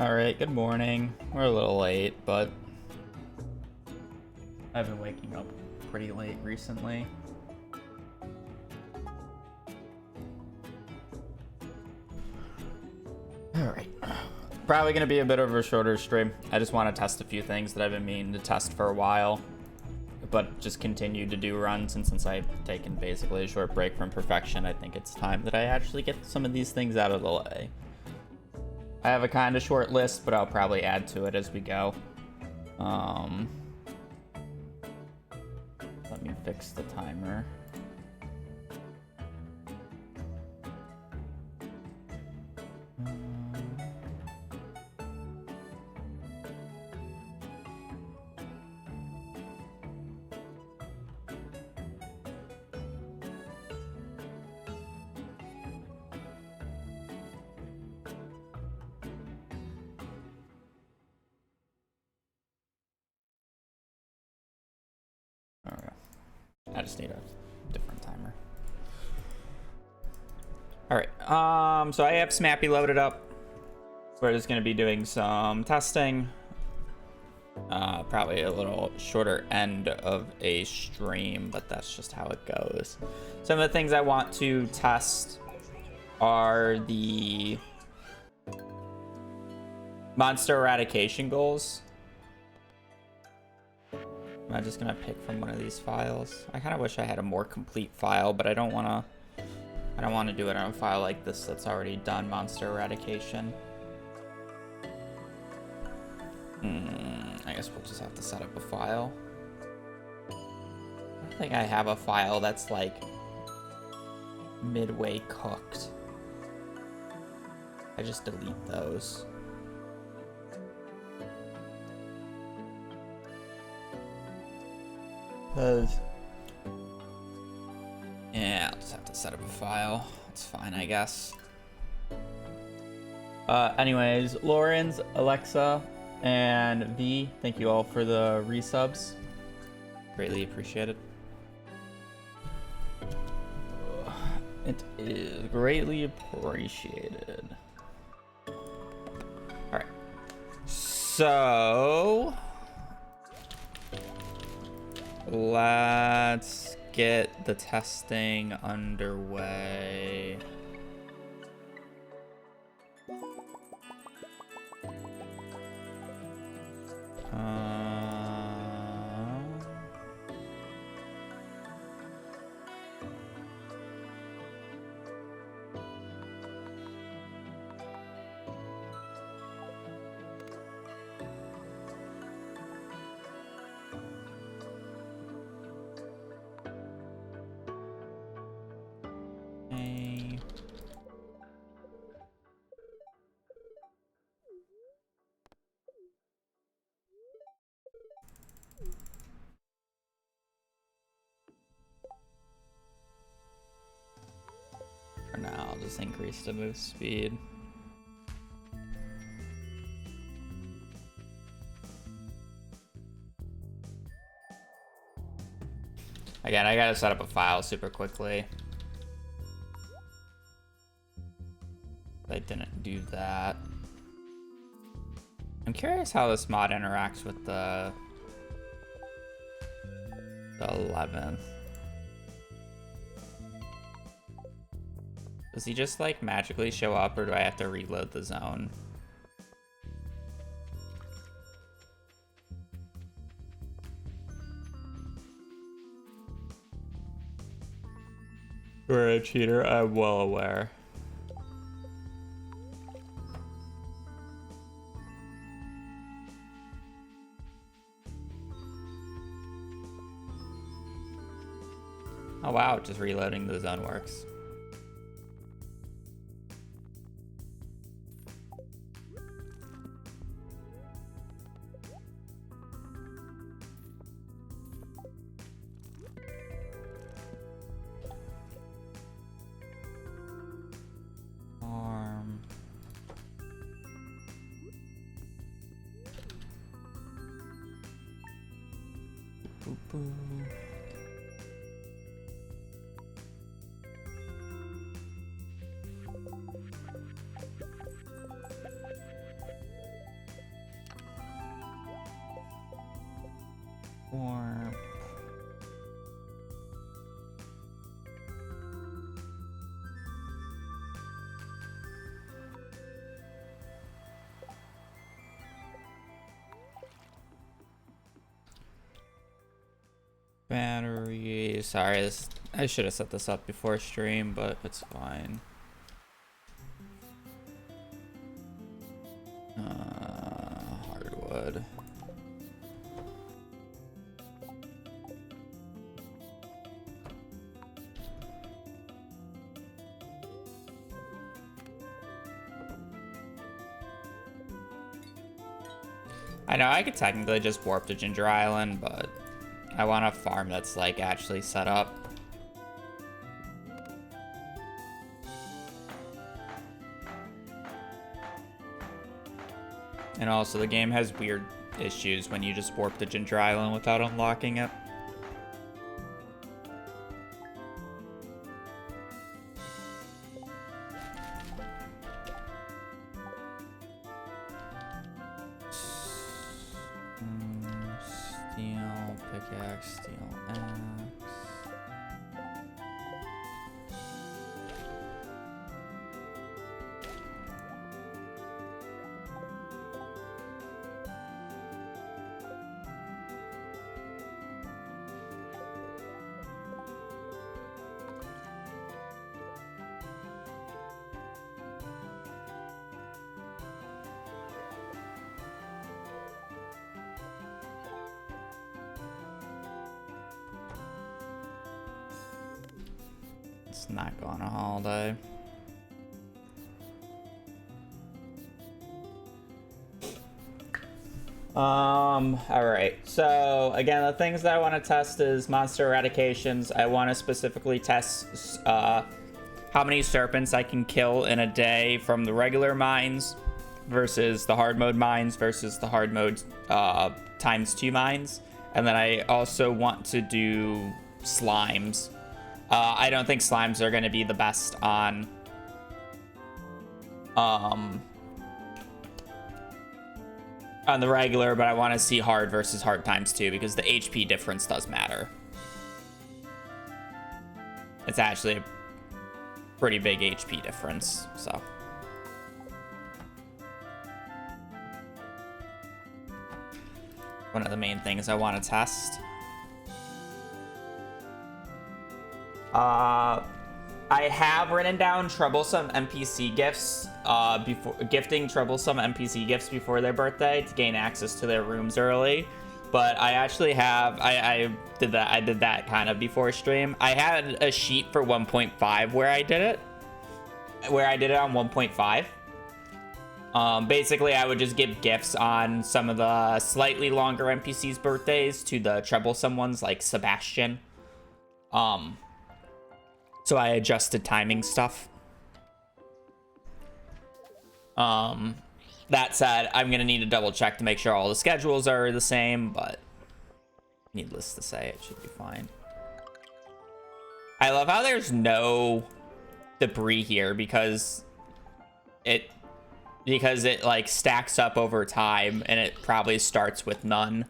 Alright, good morning. We're a little late, but I've been waking up pretty late recently. Alright. Probably going to be a bit of a shorter stream. I just want to test a few things that I've been meaning to test for a while, but just continue to do runs. And since I've taken basically a short break from perfection, I think it's time that I actually get some of these things out of the way. I have a kind of short list, but I'll probably add to it as we go. Let me fix the timer. I just need a different timer. Alright, so I have Smappy loaded up. We're just going to be doing some testing. Probably a little shorter end of a stream, but that's just how it goes. Some of the things I want to test are the monster eradication goals. Am I just gonna pick from one of these files? I kind of wish I had a more complete file, but I don't want to do it on a file like this that's already done monster eradication. I guess we'll just have to set up a file. I don't think I have a file that's like midway cooked. I just delete those. Yeah, I'll just have to set up a file. It's fine, I guess. Anyways, Lawrence, Alexa, and V, thank you all for the resubs. Greatly appreciated. It is greatly appreciated. Alright. So let's get the testing underway. For now, I'll just increase the move speed. Again, I gotta set up a file super quickly. I didn't do that. I'm curious how this mod interacts with the 11th. Does he just like magically show up, or do I have to reload the zone? You're a cheater, I'm well aware. Oh wow, just reloading the zone works. Warp. Battery. Sorry, I should have set this up before stream, but it's fine. Hardwood. I know I could technically just warp to Ginger Island, but I want a farm that's like actually set up. And also the game has weird issues when you just warp to Ginger Island without unlocking it. Steel, pickaxe, steel axe. It's not going a holiday. Alright. So, again, the things that I want to test is monster eradications. I want to specifically test how many serpents I can kill in a day from the regular mines versus the hard mode mines versus the hard mode ×2 mines. And then I also want to do slimes. I don't think slimes are going to be the best on the regular, but I want to see hard versus hard ×2 because the HP difference does matter. It's actually a pretty big HP difference, so. One of the main things I want to test. I have written down troublesome NPC gifts, gifting troublesome NPC gifts before their birthday to gain access to their rooms early. But I actually have, I did that kind of before stream. I had a sheet for 1.5 where I did it on 1.5. Basically, I would just give gifts on some of the slightly longer NPCs' birthdays to the troublesome ones like Sebastian. So I adjusted timing stuff. That said, I'm gonna need to double check to make sure all the schedules are the same, but needless to say, it should be fine. I love how there's no debris here because it like stacks up over time and it probably starts with none.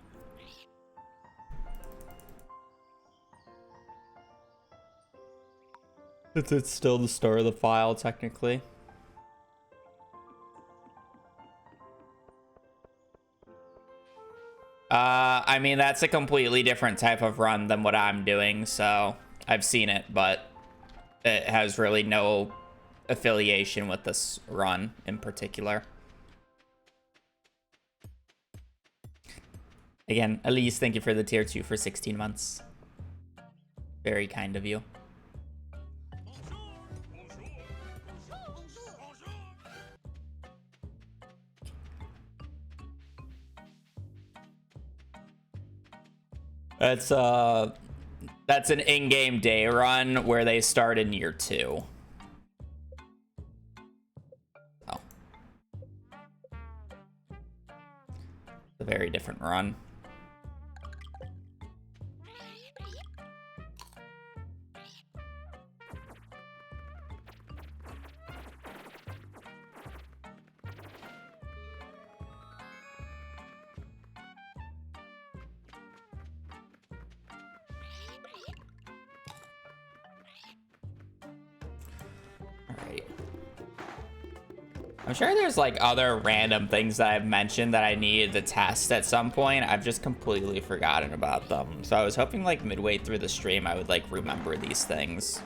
It's still the start of the file, technically. I mean, that's a completely different type of run than what I'm doing, so I've seen it, but it has really no affiliation with this run in particular. Again, Elise, thank you for the tier 2 for 16 months. Very kind of you. That's an in-game day run where they start in year 2. Oh. It's a very different run. Alright. I'm sure there's like other random things that I've mentioned that I needed to test at some point. I've just completely forgotten about them. So I was hoping like midway through the stream I would like remember these things.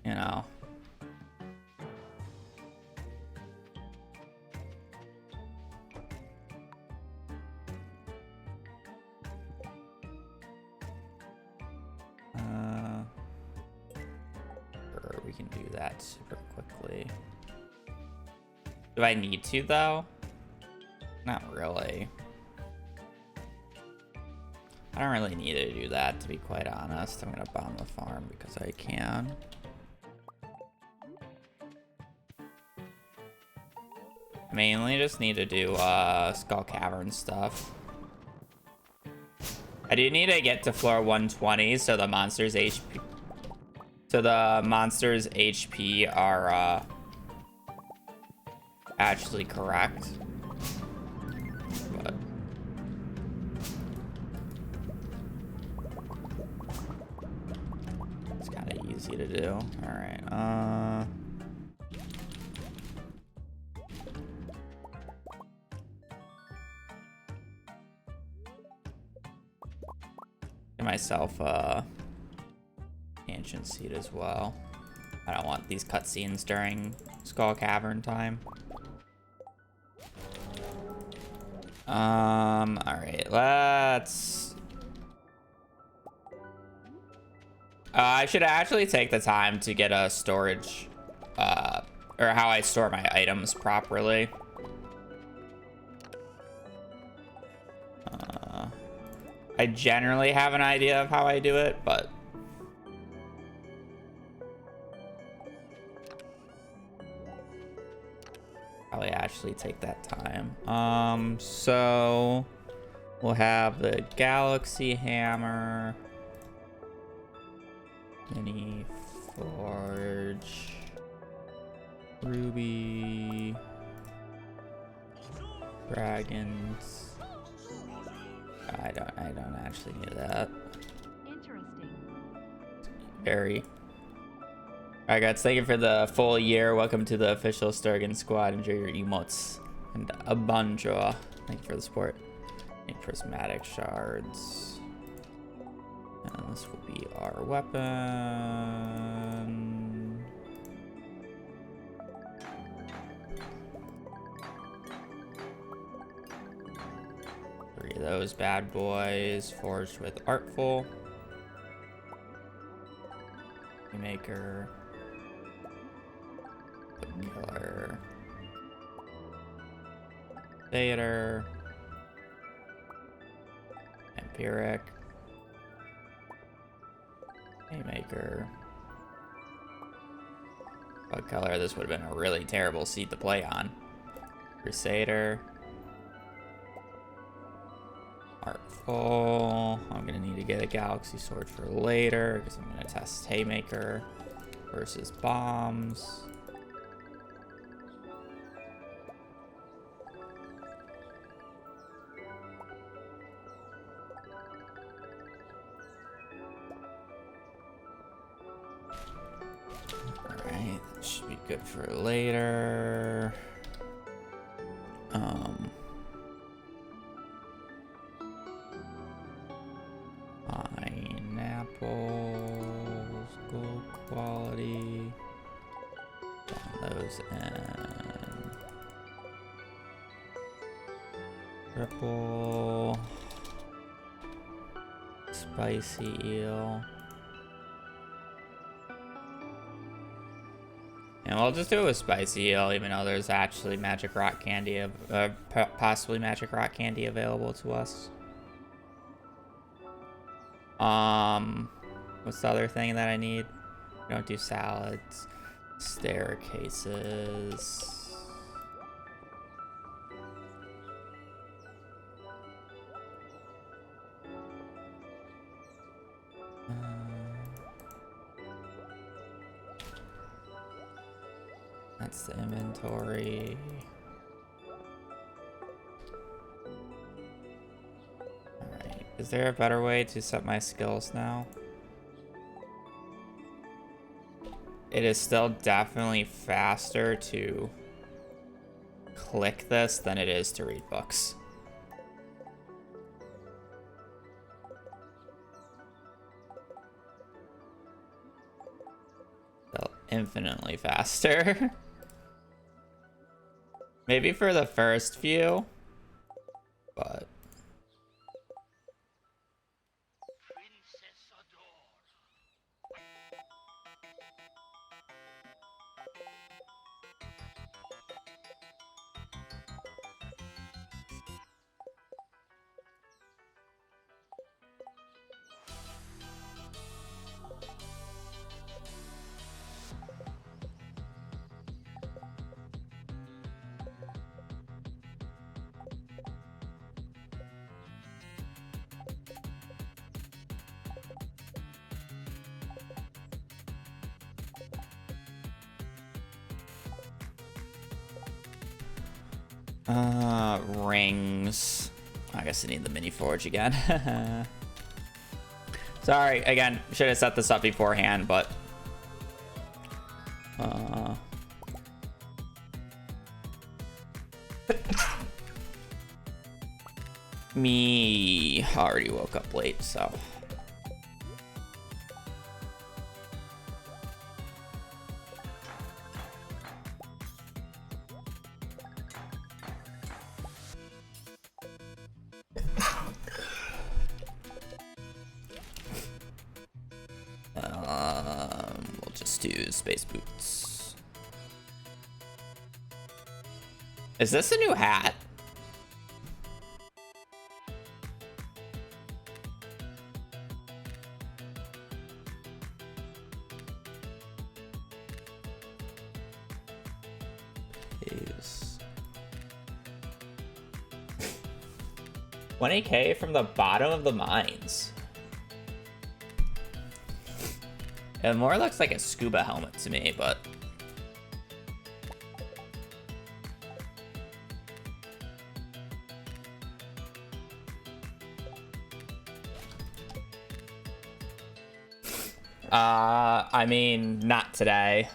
You know. Sure, we can do that super quickly. Do I need to though? Not really. I don't really need to do that, to be quite honest. I'm gonna bomb the farm because I can. I mainly just need to do Skull Cavern stuff. I do need to get to floor 120 so the monsters HP are actually correct. But it's kind of easy to do. All right. Get myself a ancient seed as well. I don't want these cutscenes during Skull Cavern time. All right, let's. I should actually take the time to get a storage, or how I store my items properly. I generally have an idea of how I do it, but probably actually take that time. So we'll have the Galaxy Hammer, Mini Forge, Ruby, Dragons. I don't actually need that. Interesting. Very. Alright guys, thank you for the full year. Welcome to the official Sturgeon squad. Enjoy your emotes. And a bonjour. Thank you for the support. Make prismatic shards. And this will be our weapon. 3 of those bad boys. Forged with Artful. Maker. Killer. Theater. Empiric. Haymaker. Bug color. This would have been a really terrible seat to play on. Crusader. Artful. I'm gonna need to get a Galaxy Sword for later because I'm gonna test Haymaker versus bombs. Alright, that should be good for later. Pineapples, gold quality. Put those in. Triple. Spicy eel. And we'll just do a spicy eel, even though there's actually magic rock candy, possibly magic rock candy available to us. What's the other thing that I need? We don't do salads. Staircases. That's the inventory. Alright. Is there a better way to set my skills now? It is still definitely faster to click this than it is to read books. Still infinitely faster. Maybe for the first few, but... Rings. I guess I need the mini forge again. Sorry, again, should have set this up beforehand, but... Me already woke up late, so... we'll just do space boots. Is this a new hat? Is 20K from the bottom of the mines. It more looks like a scuba helmet to me, but... I mean, not today,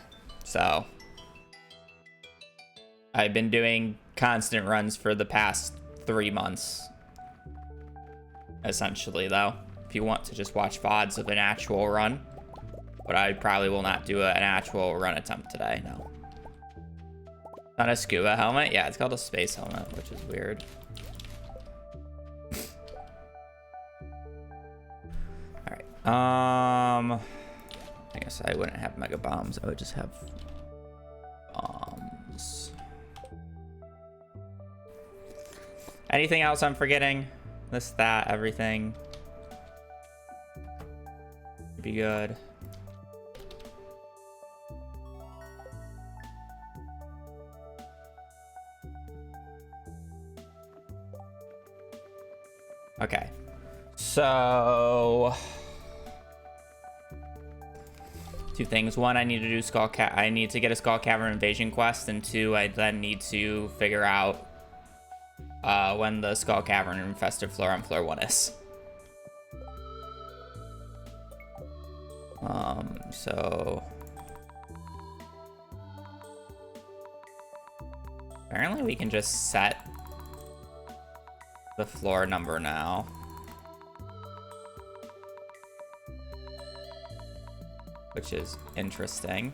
so... I've been doing constant runs for the past 3 months. Essentially, though. If you want to just watch VODs of an actual run. But I probably will not do an actual run attempt today, no. Not a scuba helmet? Yeah, it's called a space helmet, which is weird. Alright, I guess I wouldn't have mega bombs, I would just have bombs. Anything else I'm forgetting? This, that, everything. Be good. Okay, so 2 things. 1, I need to do I need to get a Skull Cavern Invasion quest, and 2, I then need to figure out when the Skull Cavern Infested Floor on floor 1 is. So apparently we can just set the floor number now. Which is interesting.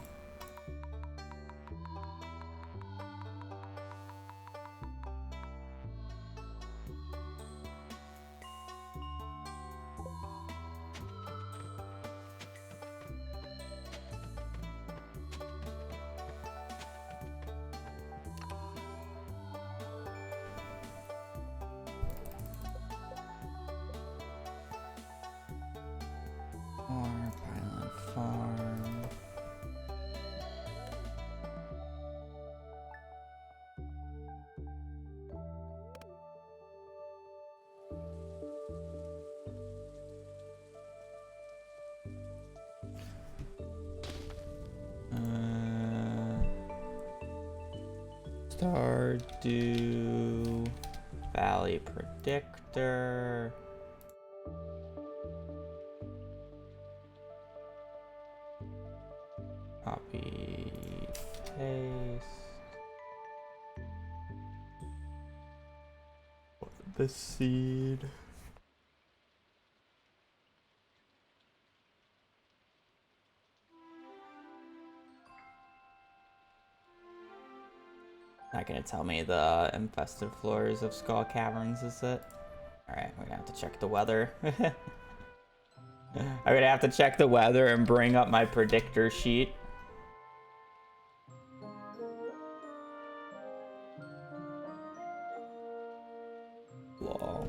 Stardew Valley Predictor. paste. The seed. Not gonna tell me the infested floors of Skull Caverns, is it? Alright, we're gonna have to check the weather. I'm gonna have to check the weather and bring up my predictor sheet. Lol.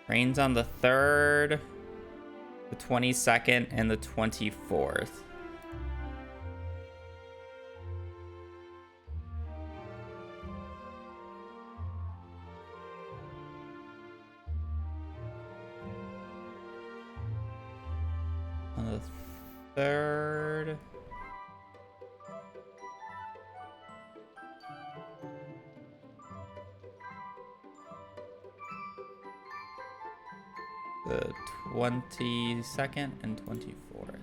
Rains on the 3rd, the 22nd, and the 24th. On the 3rd. The 22nd and 24th.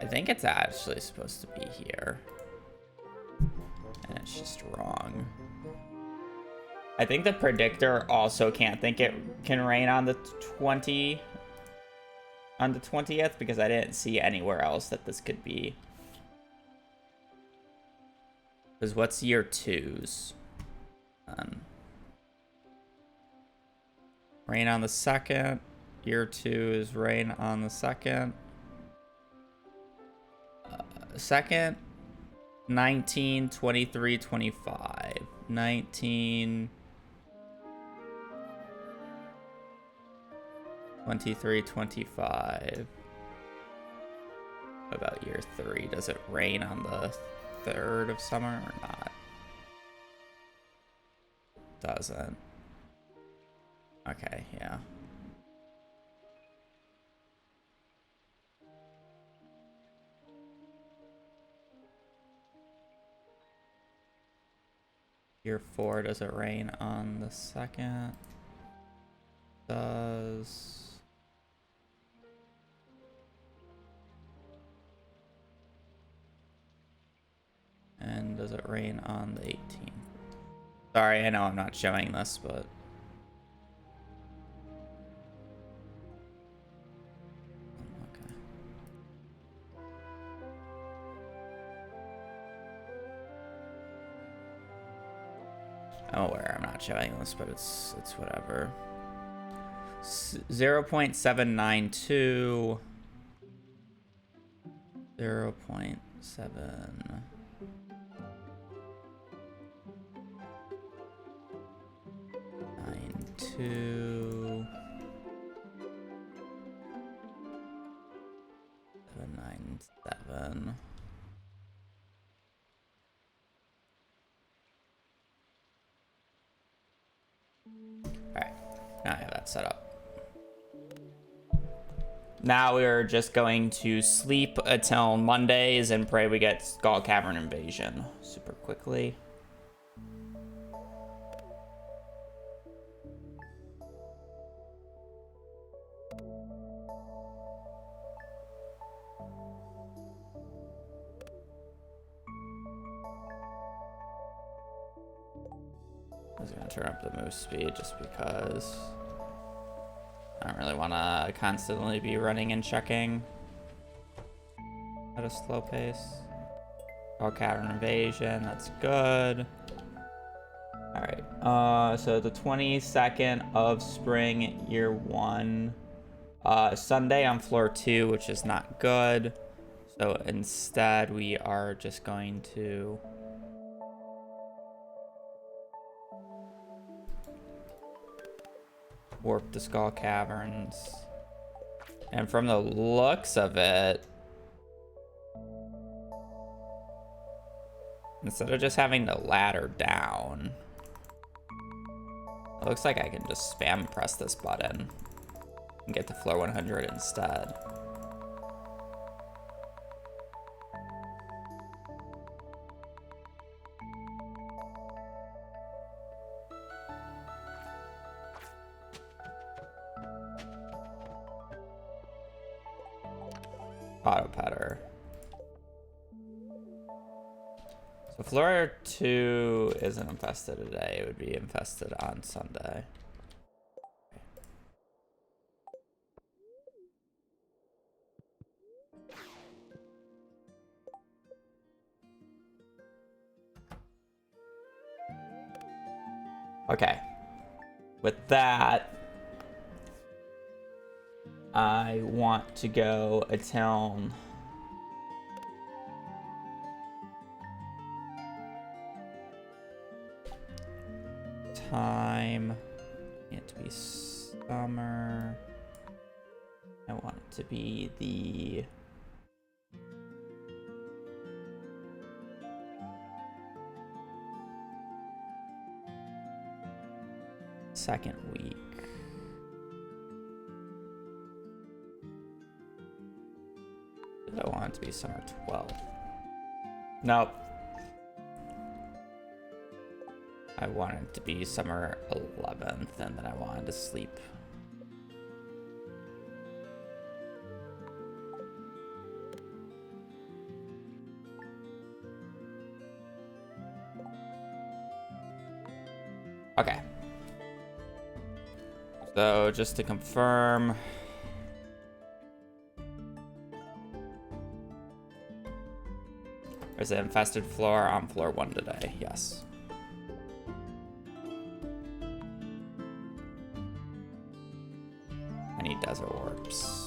I think it's actually supposed to be here. And it's just wrong. I think the predictor also can't think it can rain on the 20th because I didn't see anywhere else that this could be. Because what's year 2's? Rain on the 2nd. Year 2 is rain on the 2nd. 2nd, 19, 23, 25. 19... 23, 25. What about year 3? Does it rain on the 3rd of summer or not? Doesn't. Okay, yeah. Year 4, does it rain on the 2nd? Does... And does it rain on the 18th? Sorry, I know I'm not showing this, but... Okay. I'm aware I'm not showing this, but it's whatever. 0.792. 0.7... 2 797. Alright, now I have that set up. Now we're just going to sleep until Mondays and pray we get Skull Cavern Invasion super quickly. I was gonna turn up the move speed just because I don't really want to constantly be running and checking at a slow pace. Skull Cavern Invasion, that's good. Alright, so the 22nd of spring, year 1. Sunday on floor 2, which is not good. So instead, we are just going to... warp the Skull Caverns. And from the looks of it, instead of just having the ladder down, it looks like I can just spam press this button and get to floor 100 instead. Auto petter. So floor 2 isn't infested today. It would be infested on Sunday. Okay. With that, I want to go atone. Time. It to be summer. I want it to be the second week. I want it to be summer 12th. Nope. I want it to be summer 11th, and then I wanted to sleep. Okay. So just to confirm, there's an infested floor on floor 1 today. Yes. I need desert warps.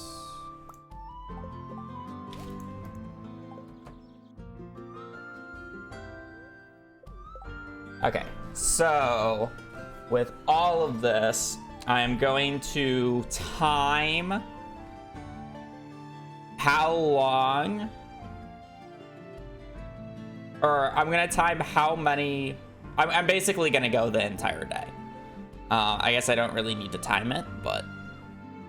Okay, so with all of this, I am going to time how long, or I'm gonna time how many. I'm basically gonna go the entire day. I guess I don't really need to time it, but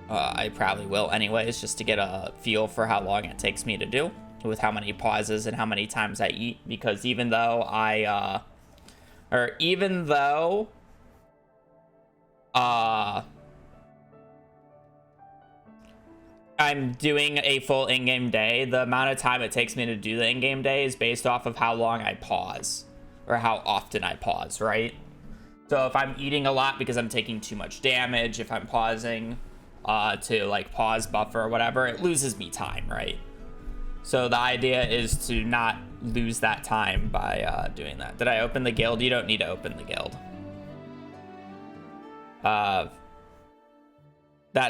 I probably will anyways, just to get a feel for how long it takes me to do, with how many pauses and how many times I eat. Because even though I'm doing a full in-game day, the amount of time it takes me to do the in-game day is based off of how long I pause, or how often I pause, right? So if I'm eating a lot because I'm taking too much damage, if I'm pausing to like pause buffer or whatever, it loses me time, right? So the idea is to not lose that time by doing that. Did I open the guild? You don't need to open the guild. That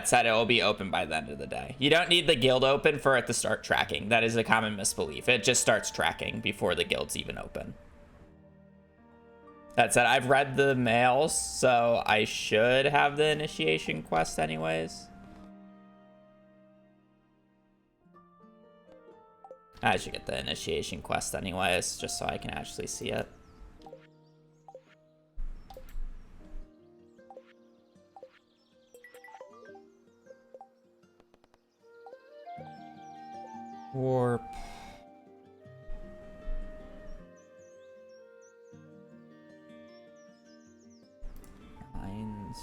said, it will be open by the end of the day. You don't need the guild open for it to start tracking. That is a common misbelief. It just starts tracking before the guild's even open. That said, I've read the mails, so I should have the initiation quest anyways. I should get the initiation quest anyways, just so I can actually see it. Warp. Lines.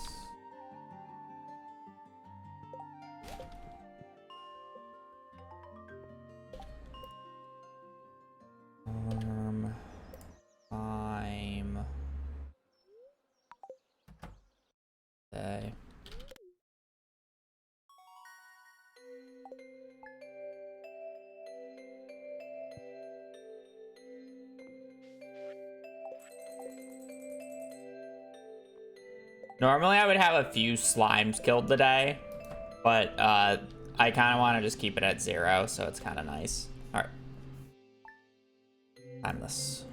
Time. Day. Normally I would have a few slimes killed today, but I kind of want to just keep it at 0, so it's kind of nice. All right. Time this.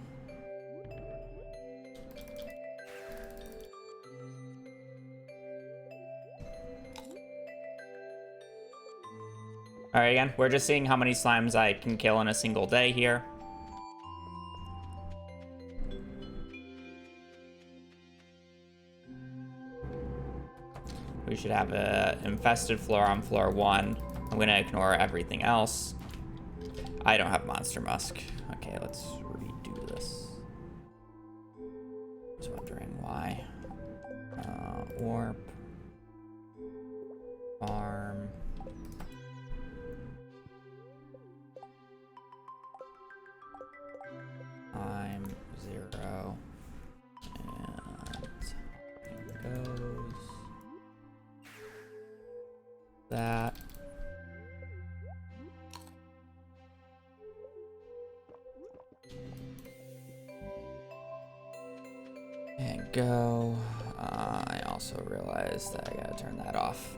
All right, again, we're just seeing how many slimes I can kill in a single day here. We should have an infested floor on floor 1. I'm gonna ignore everything else. I don't have Monster Musk. Okay, let's redo this. Just wondering why. Warp. Farm. go. I also realized that I gotta turn that off.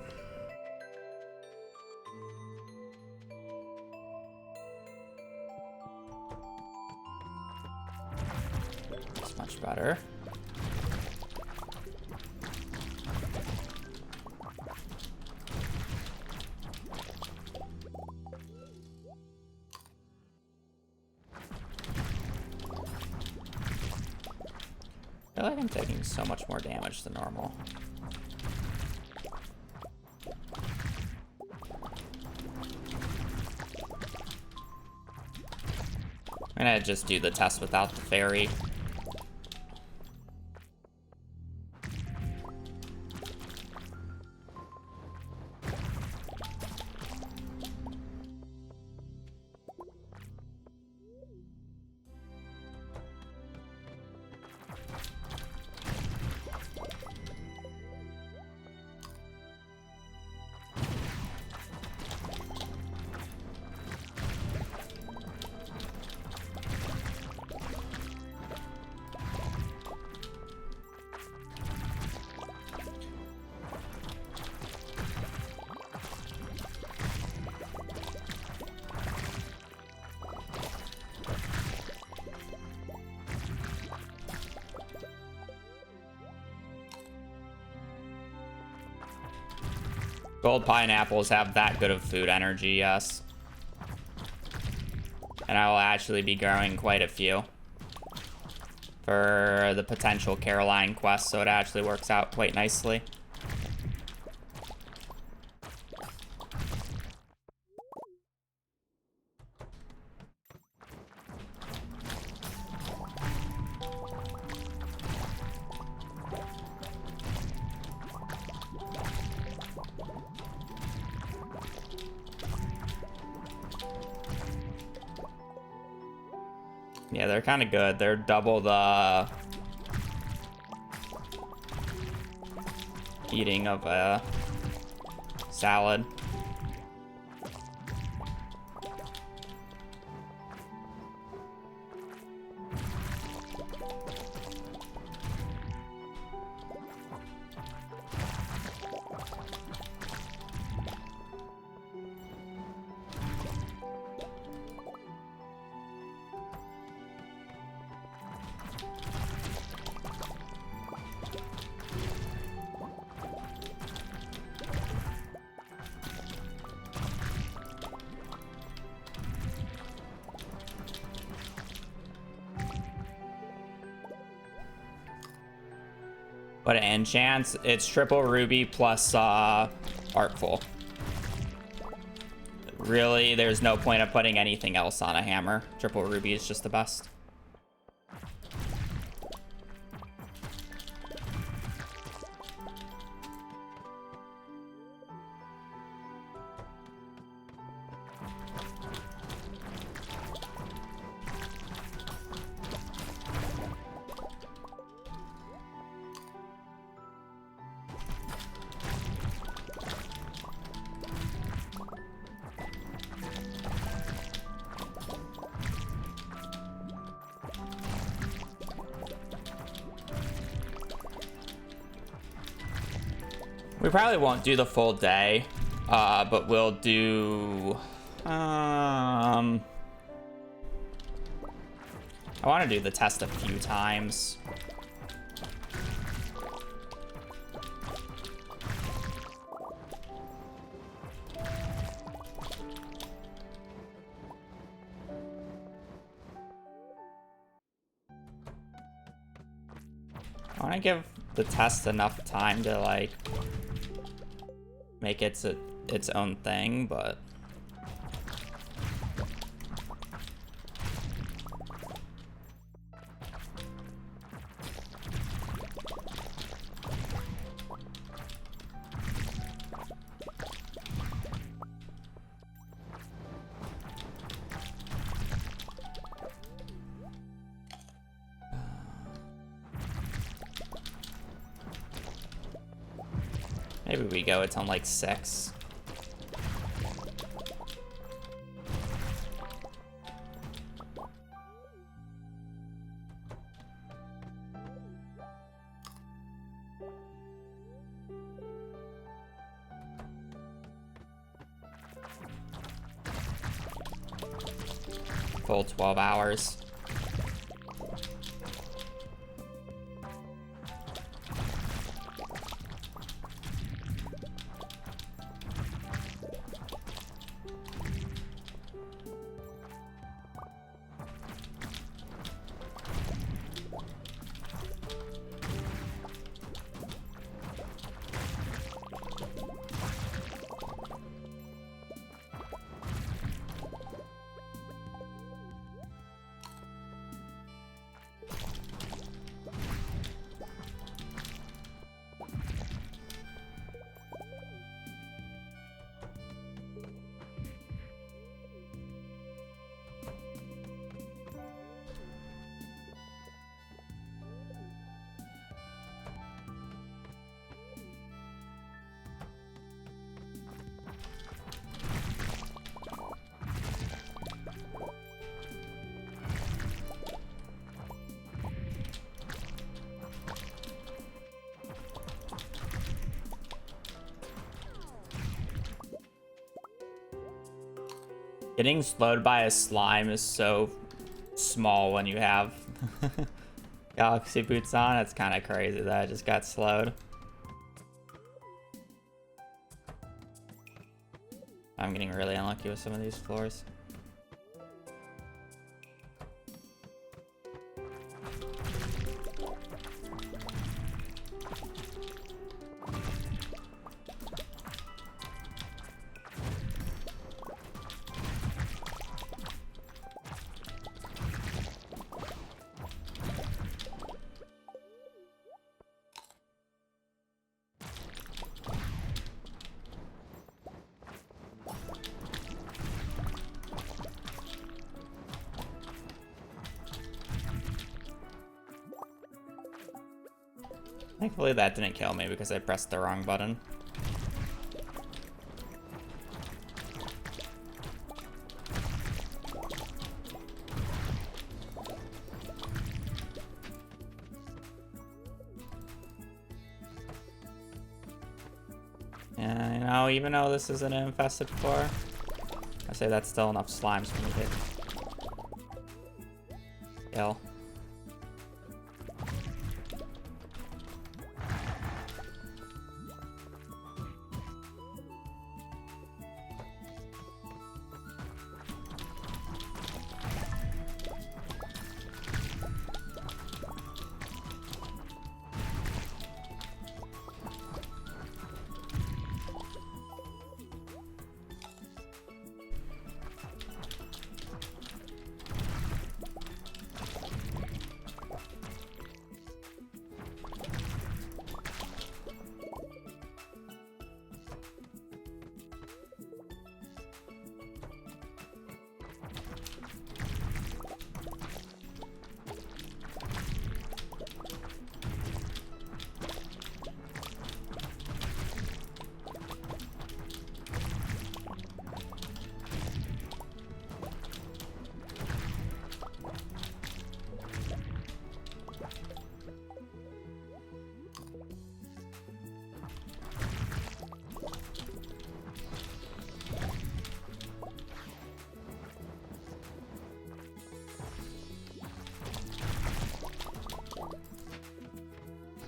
That's much better. I feel like I'm taking so much more damage than normal. I'm gonna just do the test without the fairy. Gold pineapples have that good of food energy, yes. And I will actually be growing quite a few for the potential Caroline quest, so it actually works out quite nicely. Yeah, they're kind of good. They're double the eating of a salad. But it enchants, it's triple ruby plus artful. Really, there's no point of putting anything else on a hammer. Triple ruby is just the best. We probably won't do the full day, but we'll do... I want to do the test a few times. I want to give the test enough time to, like, make it its own thing, but... Maybe we go, it's on like 6. full 12 hours. Getting slowed by a slime is so small when you have Galaxy Boots on. It's kind of crazy that I just got slowed. I'm getting really unlucky with some of these floors. Thankfully that didn't kill me because I pressed the wrong button. Yeah, you know, even though this is an infested floor, I say that's still enough slimes for me to kill.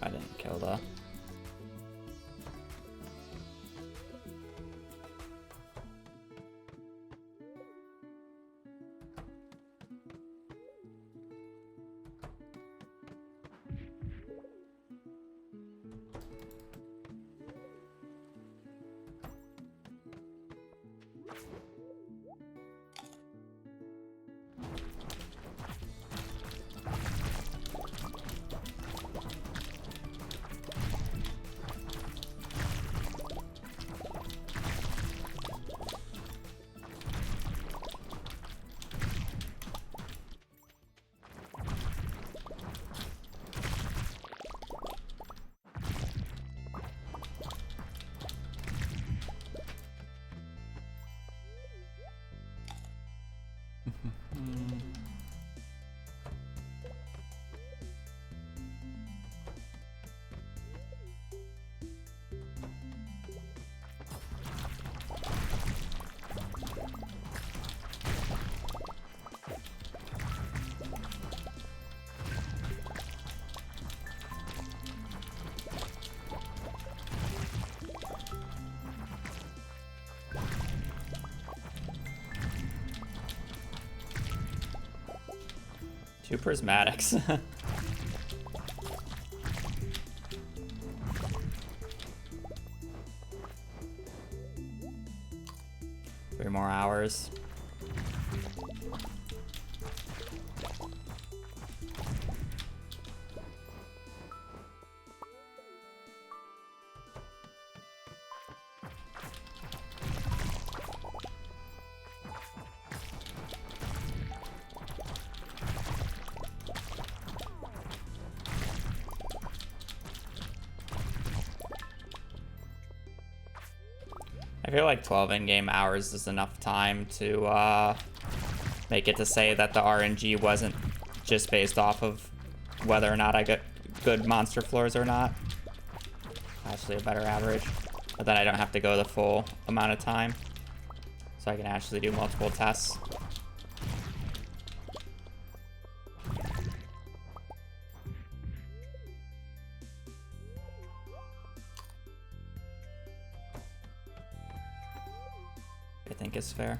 I didn't kill that. 2 prismatics. 3 more hours. I feel like 12 in-game hours is enough time to make it to say that the RNG wasn't just based off of whether or not I get good monster floors or not. Actually a better average. But then I don't have to go the full amount of time. So I can actually do multiple tests. I think is fair.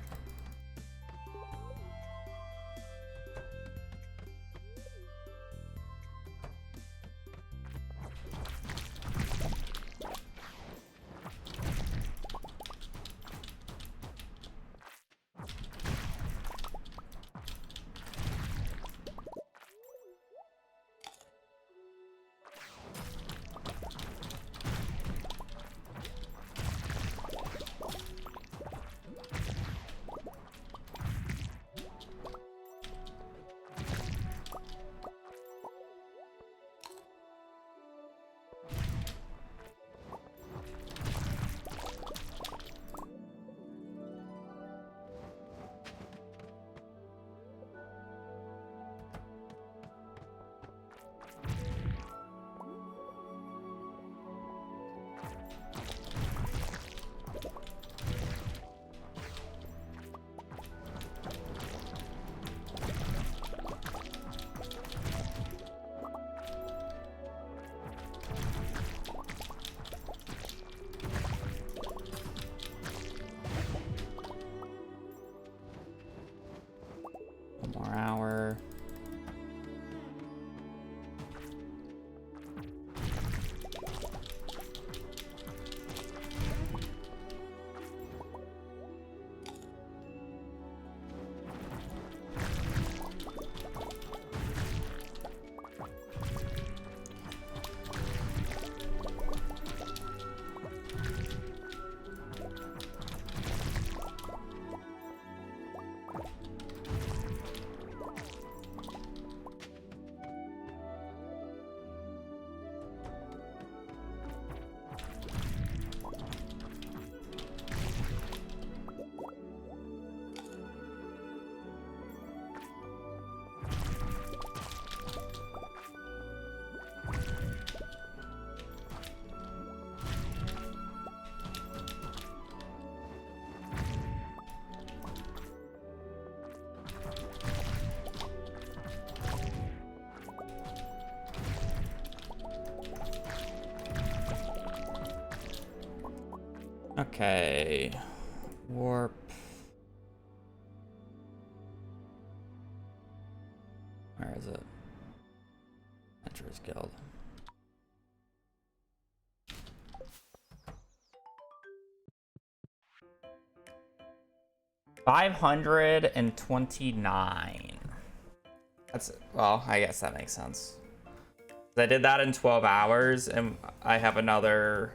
More hour. Okay. Warp. Where is it? Adventurers Guild. $529. That's, well, I guess that makes sense. I did that in 12 hours, and I have another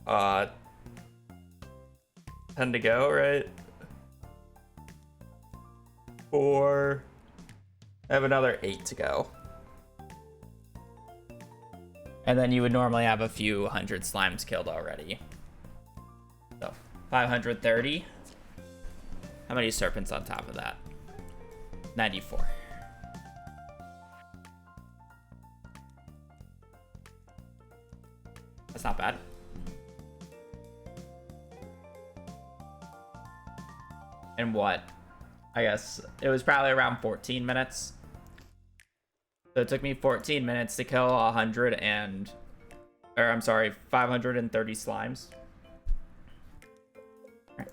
10 to go, right? I have another 8 to go. And then you would normally have a few hundred slimes killed already. So, 530. How many serpents on top of that? 94. That's not bad. And what? I guess it was probably around 14 minutes. So it took me 14 minutes to kill 530 slimes. Right.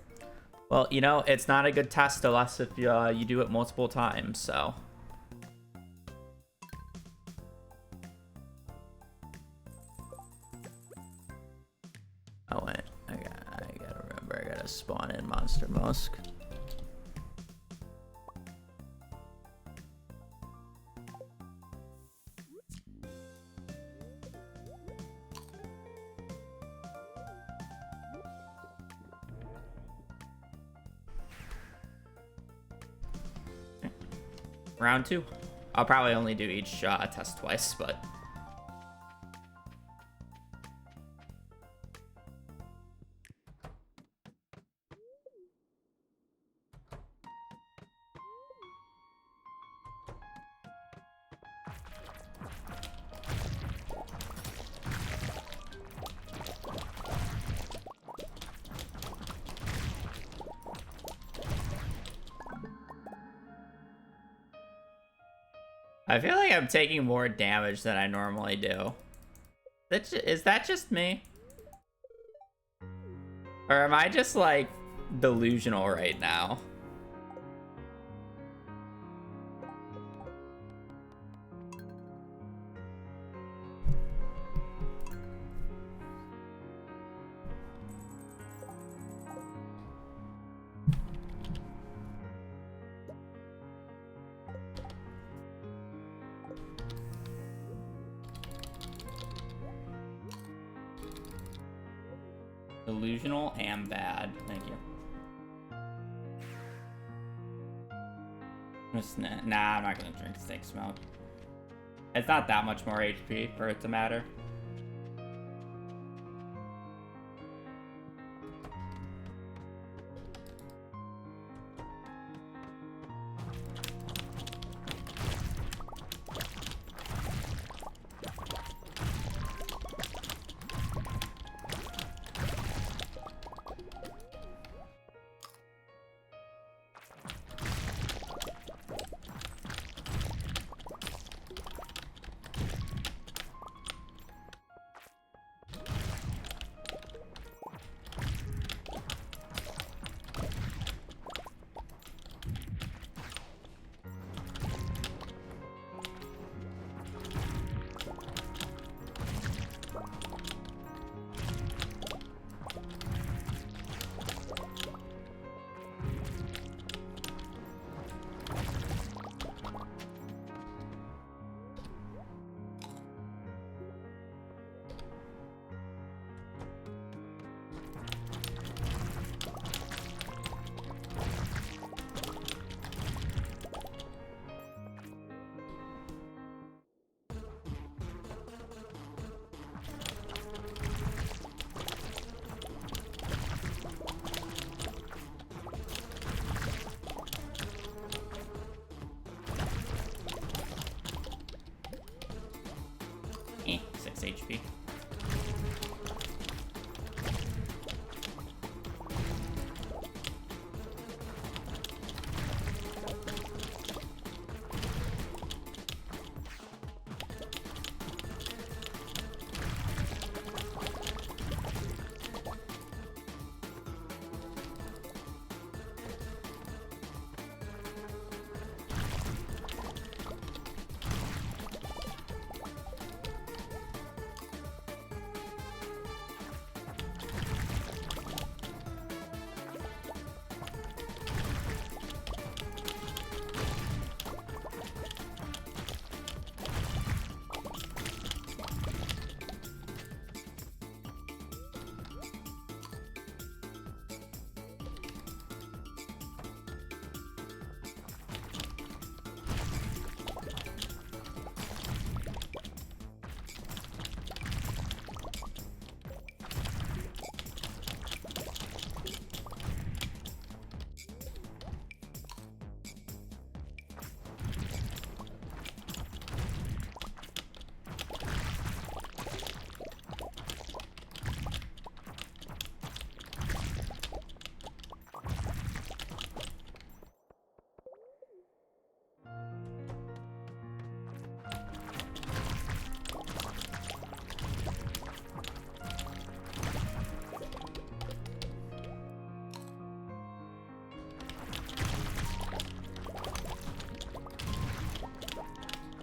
Well, you know, it's not a good test unless if you do it multiple times, so. Mr. Musk. Round 2. I'll probably only do each test twice, but... I feel like I'm taking more damage than I normally do. Is that just me? Or am I just, like, delusional right now? Delusional and bad. Thank you. Nah, I'm not gonna drink steak smoke. It's not that much more HP for it to matter. Eh, 6 HP.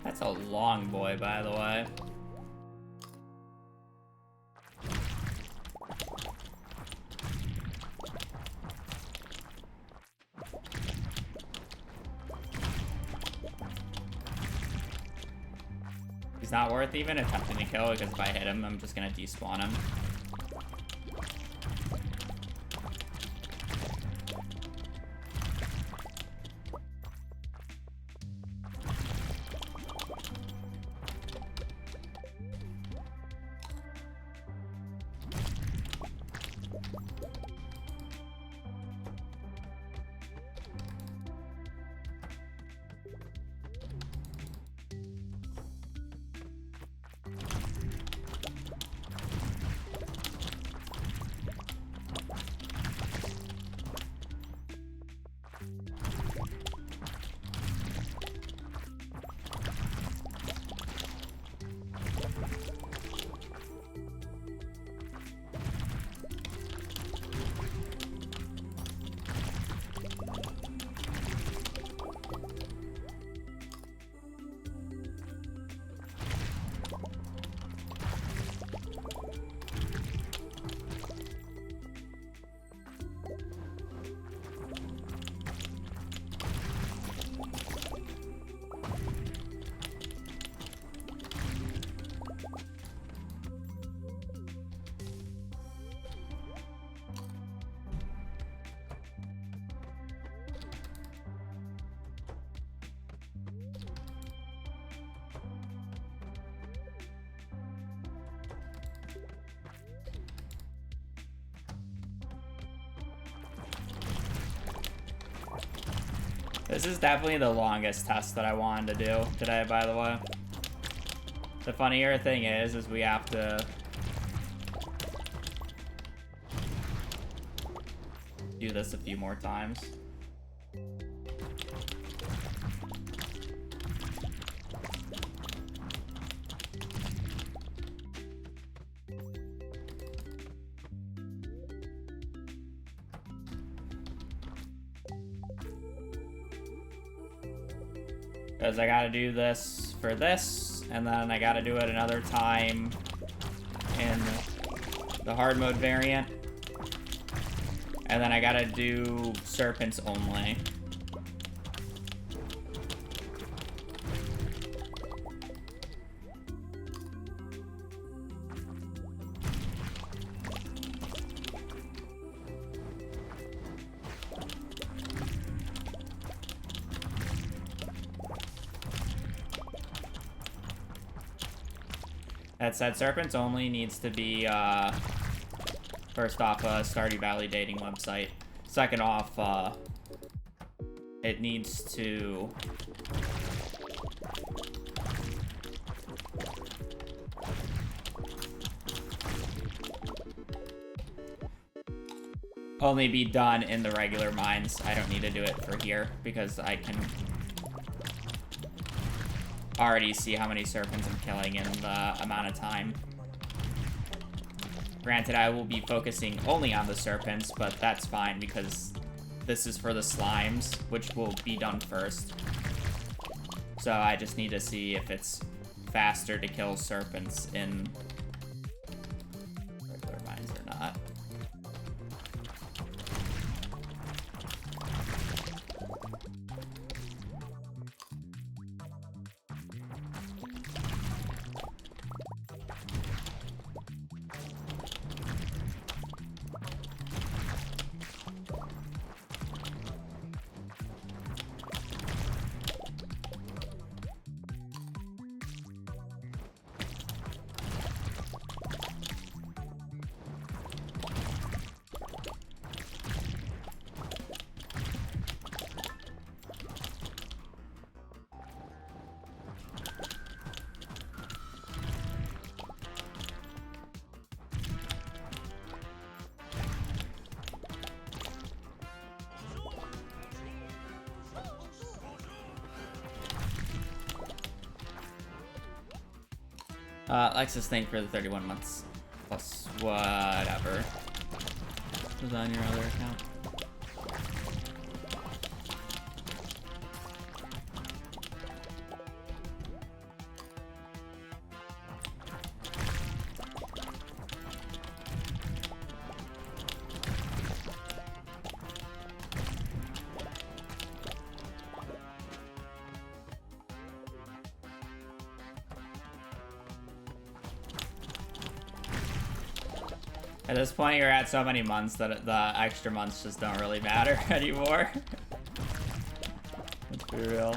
That's a long boy, by the way. He's not worth even attempting to kill because if I hit him, I'm just gonna despawn him. This is definitely the longest test that I wanted to do today, by the way. The funnier thing is we have to do this a few more times. Because I gotta do this for this, and then I gotta do it another time in the hard mode variant. And then I gotta do serpents only. That said, serpents only needs to be, first off, a Stardew Valley dating website. Second off, it needs to... only be done in the regular mines. I don't need to do it for here, because I can already see how many serpents I'm killing in the amount of time. Granted, I will be focusing only on the serpents, but that's fine because this is for the slimes, which will be done first. So I just need to see if it's faster to kill serpents in regular mines or not. Lexus, thank you for the 31 months. Plus whatever was on your other account. At this point, you're at so many months that the extra months just don't really matter anymore. Let's be real.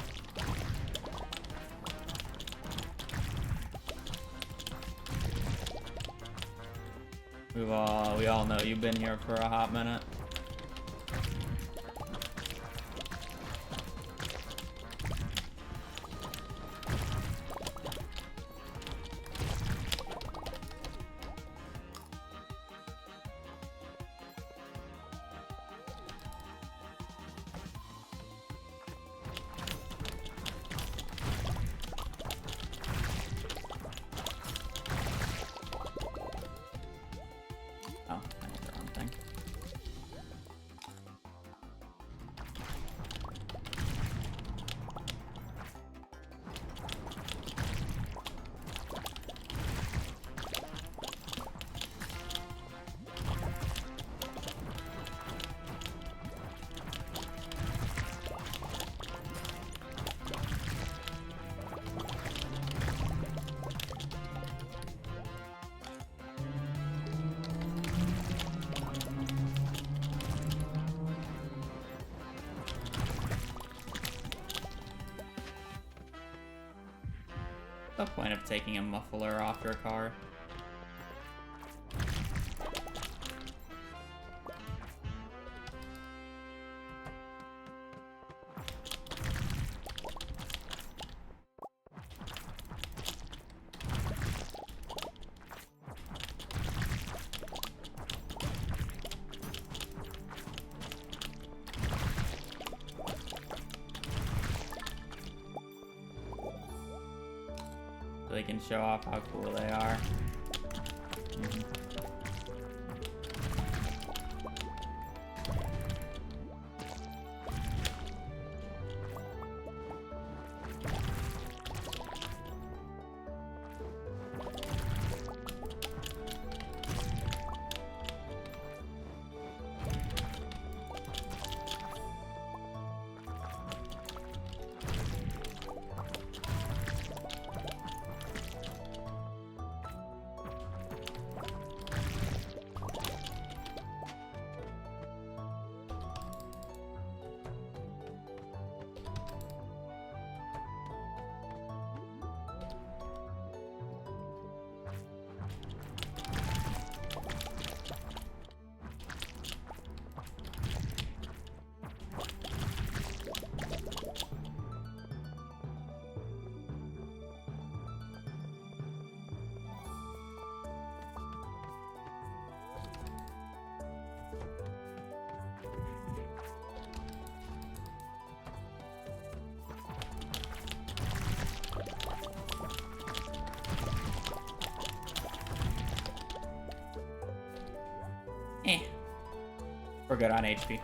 We all know you've been here for a hot minute. What's the point of taking a muffler off your car? They can show off how cool they are. We're good on HP.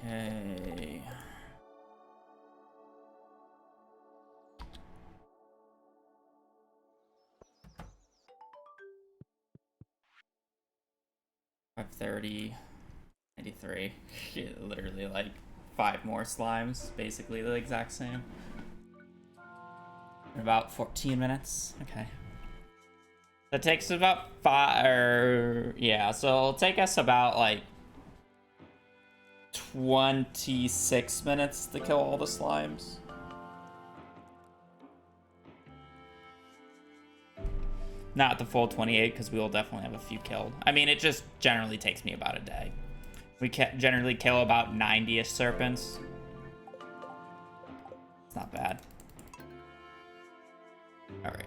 Okay. $530, 93. Literally like 5 more slimes, basically the exact same. In about 14 minutes. Okay. That takes about 5, yeah, so it'll take us about like 26 minutes to kill all the slimes. Not the full 28, because we will definitely have a few killed. I mean, it just generally takes me about a day. We generally kill about 90-ish serpents. It's not bad. Alright.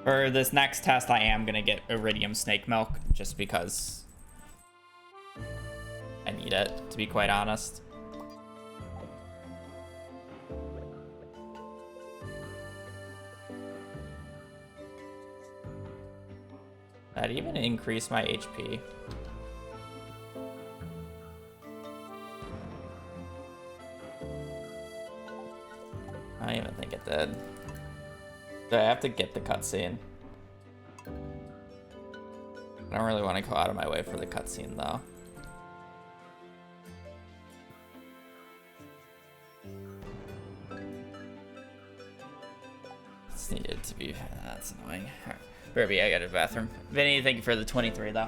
For this next test, I am going to get iridium snake milk, just because I need it, to be quite honest. That even increased my HP. I don't even think it did. Do I have to get the cutscene? I don't really want to go out of my way for the cutscene, though. This needed to be... That's annoying. All right. Burby, I got a bathroom. Vinny, thank you for the 23, though.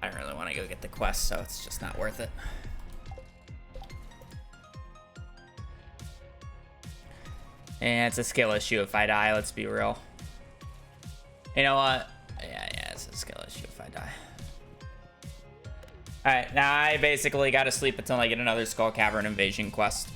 I don't really want to go get the quest, so it's just not worth it. And it's a skill issue if I die, let's be real. You know what? Yeah, it's a skill issue if I die. Alright, now I basically gotta sleep until I get another Skull Cavern Invasion quest.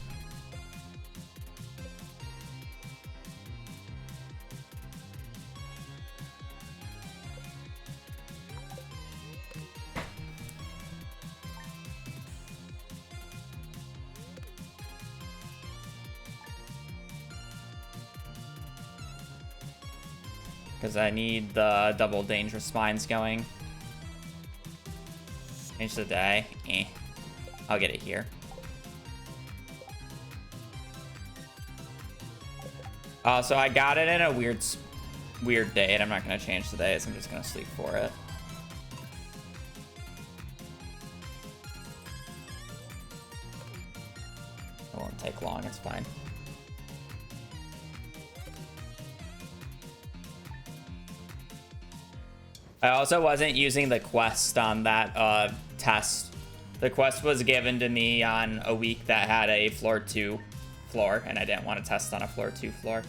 Because I need the double dangerous spines going. Change the day. I'll get it here. So I got it in a weird date. I'm not going to change the days. I'm just going to sleep for it. It won't take long. It's fine. I also wasn't using the quest on that test. The quest was given to me on a week that had a floor 2 floor, and I didn't want to test on a floor 2 floor.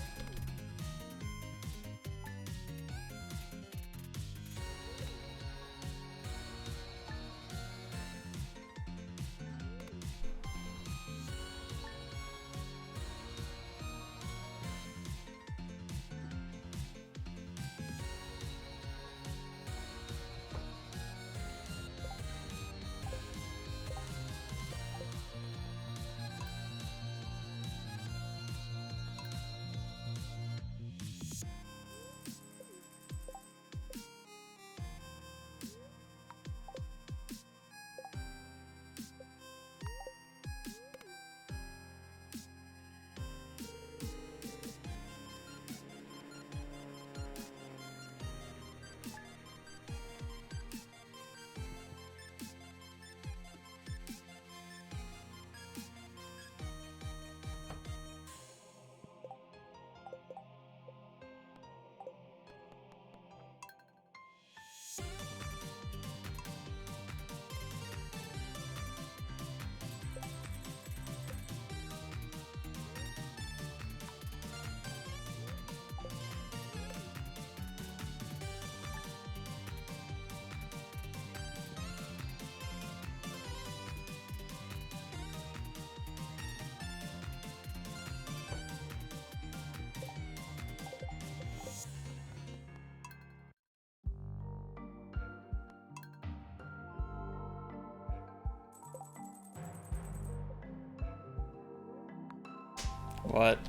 What?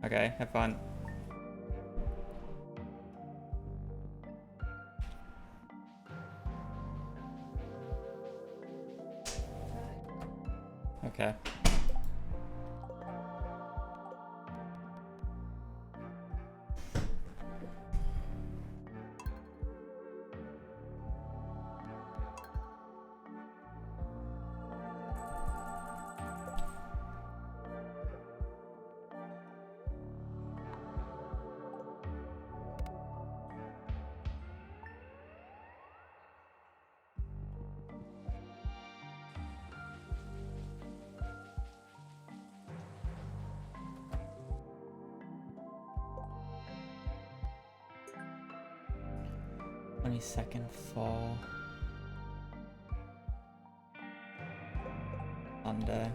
Okay, have fun. Okay. Second fall. Sunday.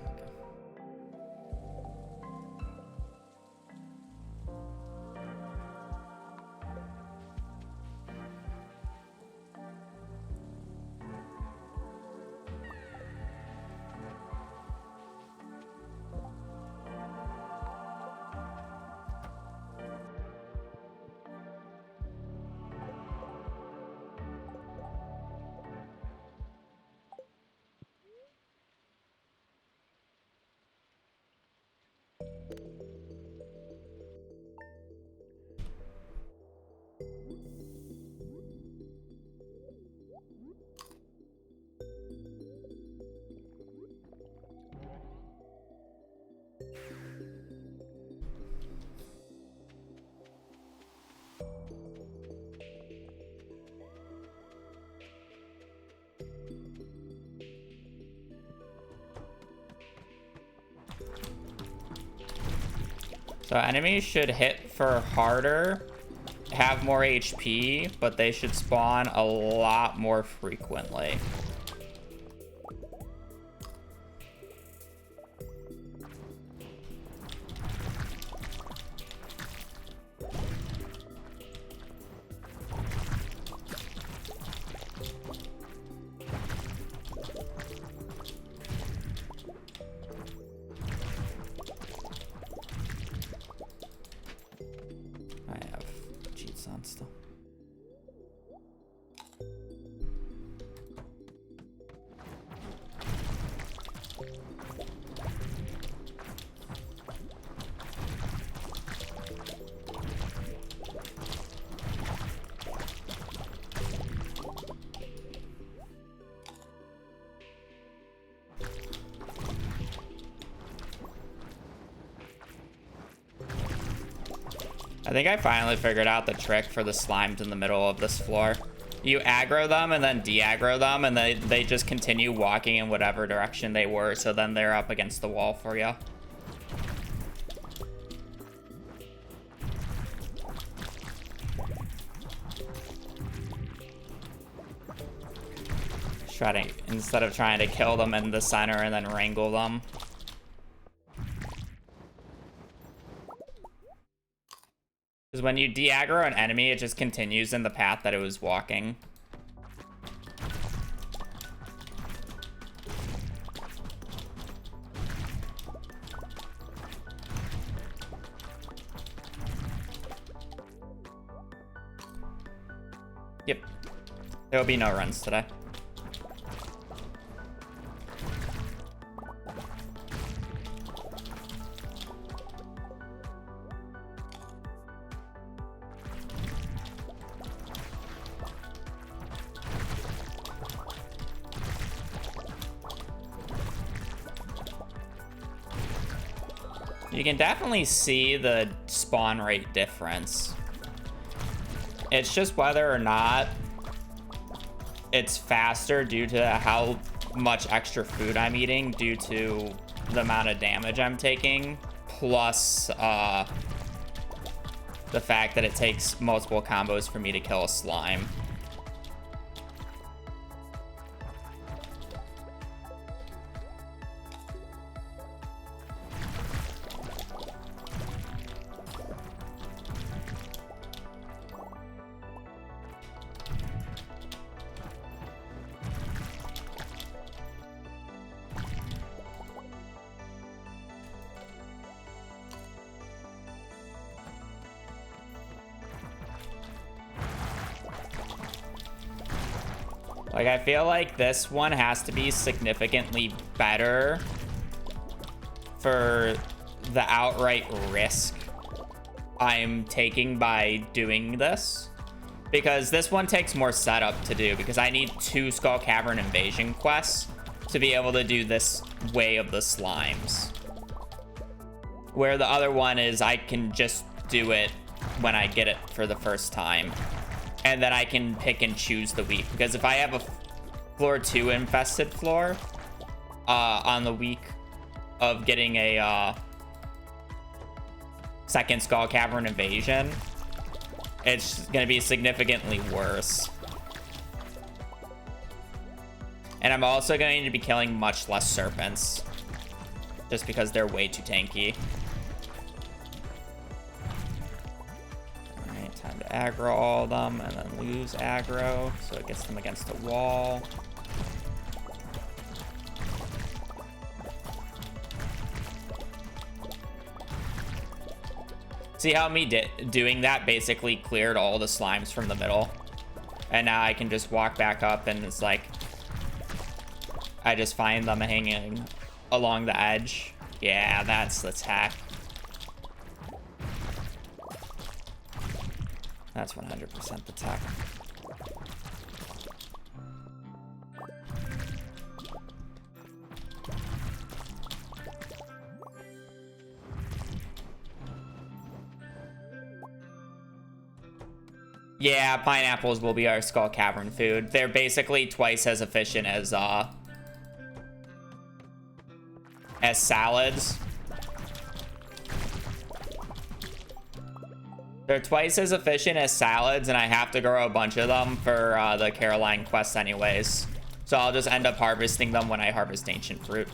So enemies should hit for harder, have more HP, but they should spawn a lot more frequently. I think I finally figured out the trick for the slimes in the middle of this floor. You aggro them and then de-aggro them, and they just continue walking in whatever direction they were, so then they're up against the wall for you. Instead of trying to kill them in the center and then wrangle them. Because when you de-aggro an enemy, it just continues in the path that it was walking. Yep. There will be no runs today. You can definitely see the spawn rate difference. It's just whether or not it's faster due to how much extra food I'm eating due to the amount of damage I'm taking, plus the fact that it takes multiple combos for me to kill a slime. Like, I feel like this one has to be significantly better for the outright risk I'm taking by doing this. Because this one takes more setup to do, because I need 2 Skull Cavern Invasion quests to be able to do this Way of the Slimes. Where the other one is, I can just do it when I get it for the first time. And then I can pick and choose the week. Because if I have a floor 2 infested floor on the week of getting a second Skull Cavern Invasion, it's going to be significantly worse. And I'm also going to be killing much less serpents, just because they're way too tanky. Alright, time to aggro all of them, and then lose aggro, so it gets them against the wall. See how me doing that basically cleared all the slimes from the middle? And now I can just walk back up, and it's like, I just find them hanging along the edge. Yeah, that's the tech. That's 100% the tech. Yeah, pineapples will be our Skull Cavern food. They're basically twice as efficient as salads. They're twice as efficient as salads, and I have to grow a bunch of them for the Caroline quest anyways. So I'll just end up harvesting them when I harvest ancient fruit.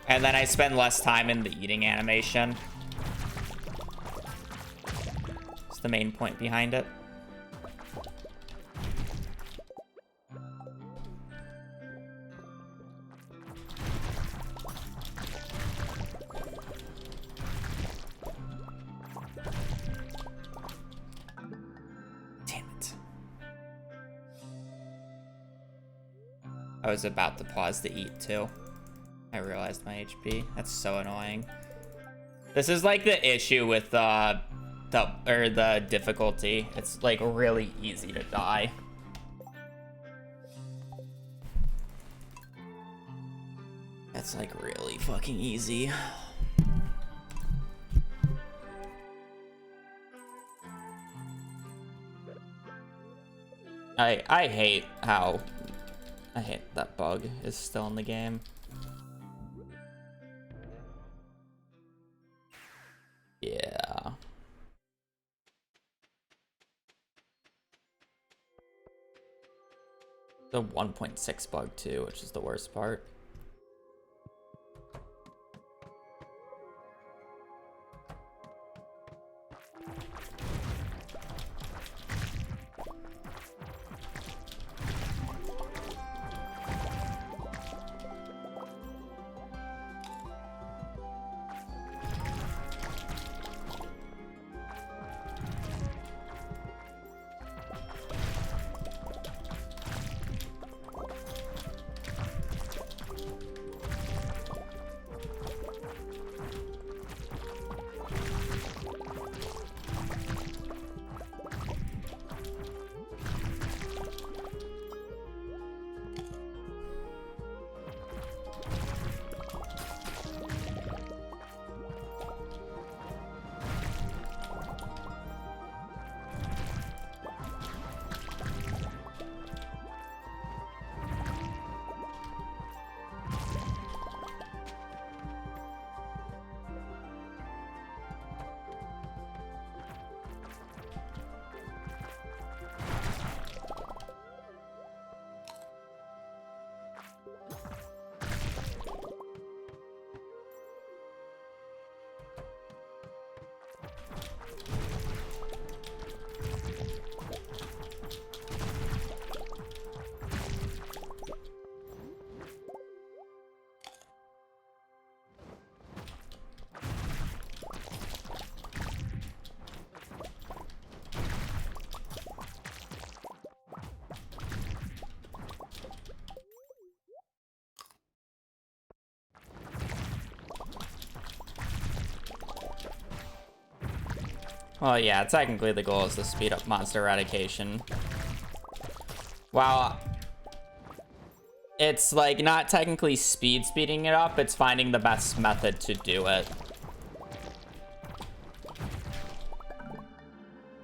And then I spend less time in the eating animation. It's the main point behind it. I was about to pause to eat too. I realized my HP. That's so annoying. This is like the issue with the difficulty. It's like really easy to die. That's like really fucking easy. I hate how I hate that bug is still in the game. Yeah. The 1.6 bug too, which is the worst part. Well, yeah, technically the goal is to speed up monster eradication. Well, it's like not technically speeding it up, it's finding the best method to do it.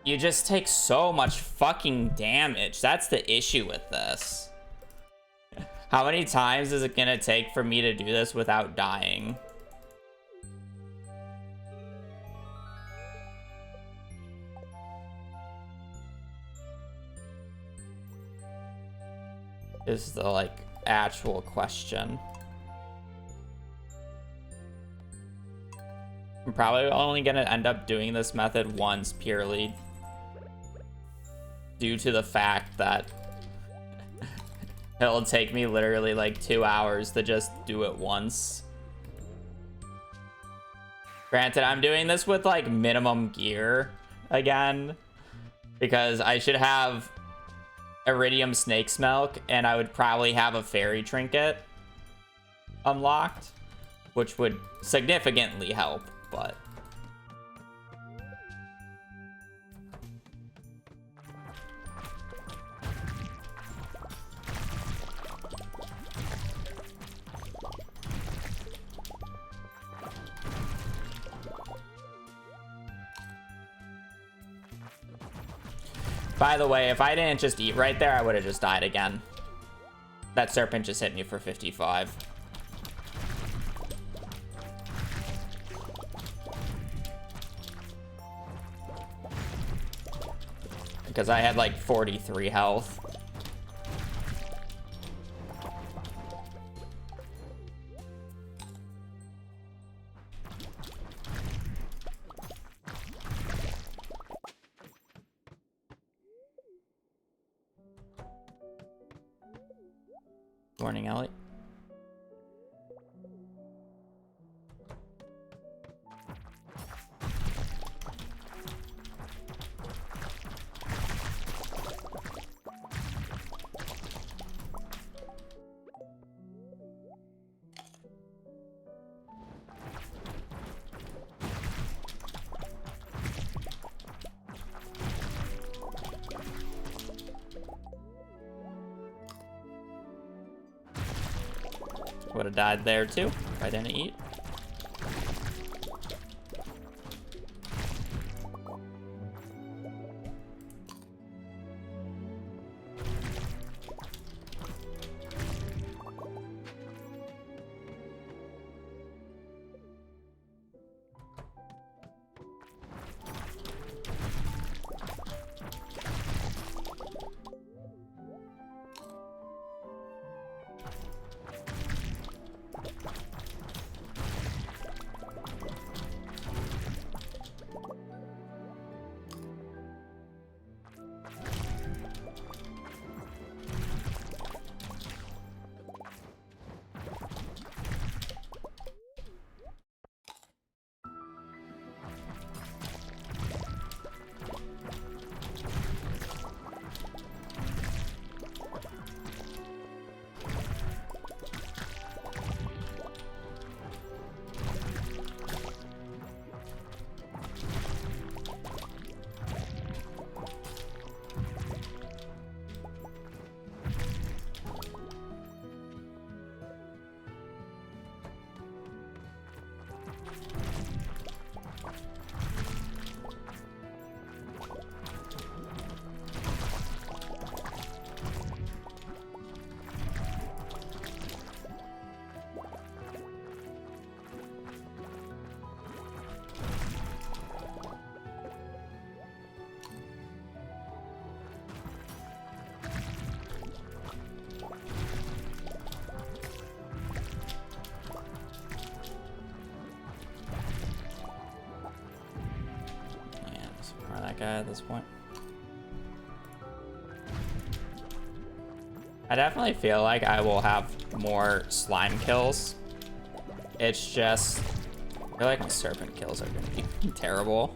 You just take so much fucking damage. That's the issue with this. How many times is it gonna take for me to do this without dying? Is the, like, actual question. I'm probably only gonna end up doing this method once purely due to the fact that it'll take me literally like 2 hours to just do it once. Granted, I'm doing this with like minimum gear again because I should have Iridium Snake's Milk and I would probably have a fairy trinket unlocked, which would significantly help, but by the way, if I didn't just eat right there, I would have just died again. That serpent just hit me for 55. Because I had like 43 health. Morning, Ellie. Would have died there too if I didn't eat. Guy at this point. I definitely feel like I will have more slime kills. It's just, I feel like my serpent kills are gonna be terrible.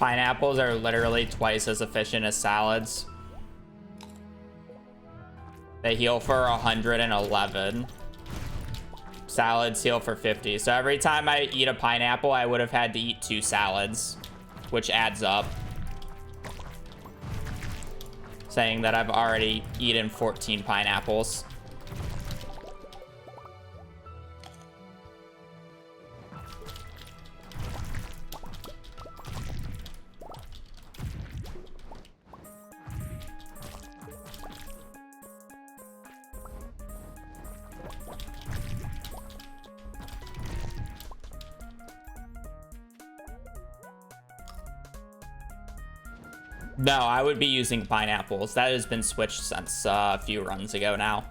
Pineapples are literally twice as efficient as salads. They heal for 111. Salads heal for 50. So every time I eat a pineapple, I would have had to eat 2 salads, which adds up. Saying that I've already eaten 14 pineapples. No, I would be using pineapples. That has been switched since a few runs ago now.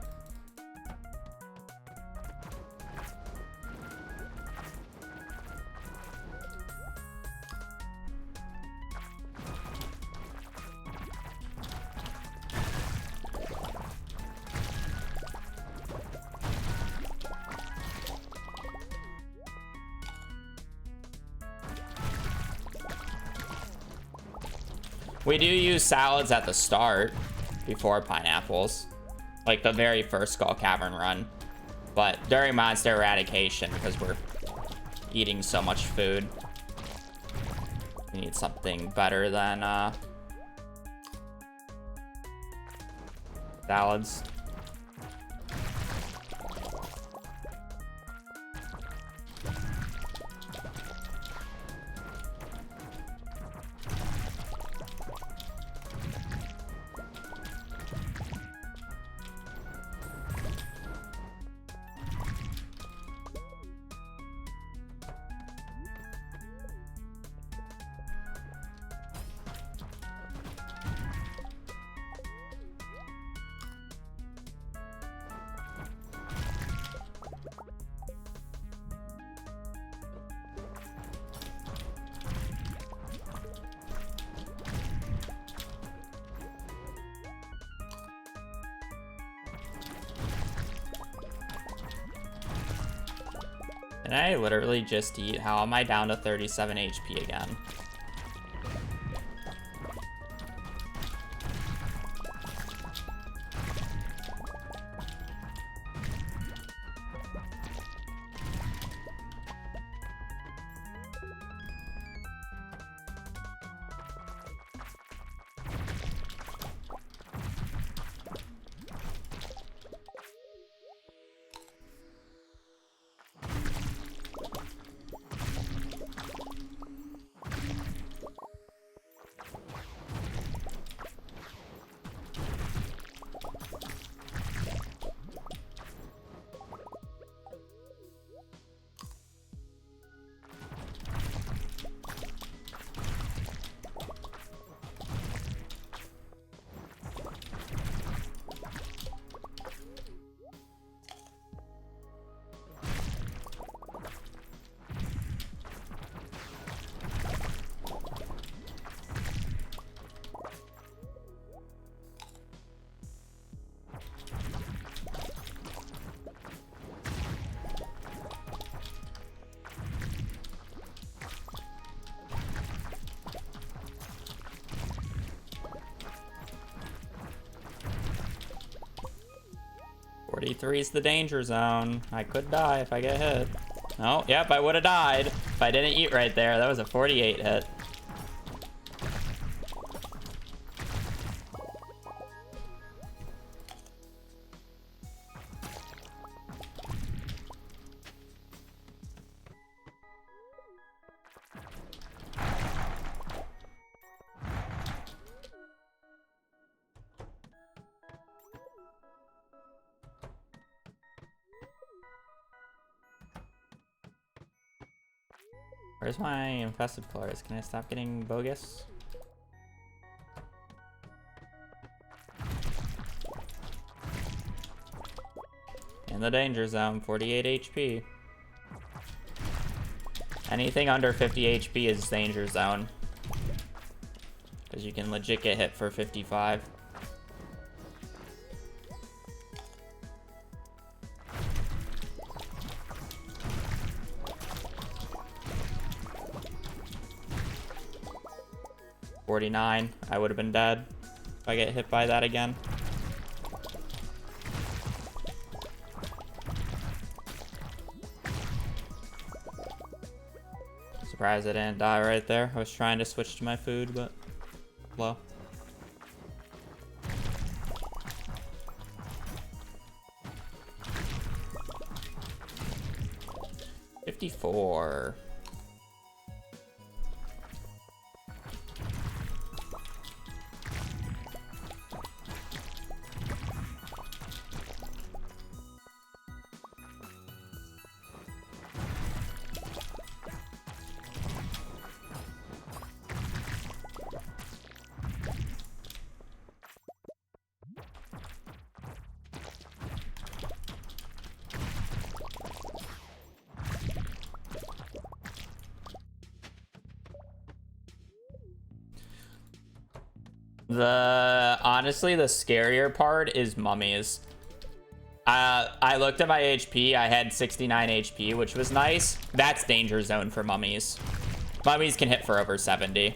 We do use salads at the start before pineapples, like the very first Skull Cavern run. But during monster eradication, because we're eating so much food, we need something better than salads. Can I literally just eat? How am I down to 37 HP again? .43 is the danger zone. I could die if I get hit. Oh, yep, I would have died if I didn't eat right there. That was a 48 hit. Where's my infested pillars? Can I stop getting bogus? In the danger zone, 48 HP. Anything under 50 HP is danger zone, because you can legit get hit for 55. 49. I would have been dead if I get hit by that again. Surprised I didn't die right there. I was trying to switch to my food, but low. $54. Honestly, the scarier part is mummies. I looked at my HP. I had 69 HP, which was nice. That's danger zone for mummies. Mummies can hit for over 70.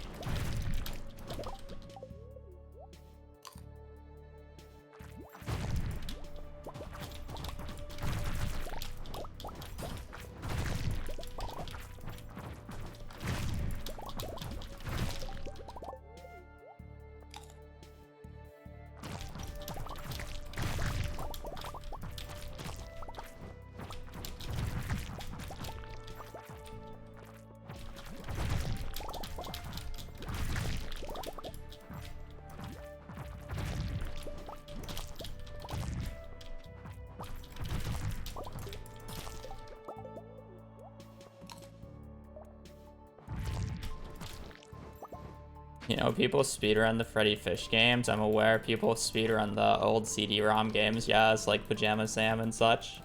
You know, people speedrun the Freddy Fish games. I'm aware people speedrun the old CD-ROM games, yes, like Pajama Sam and such.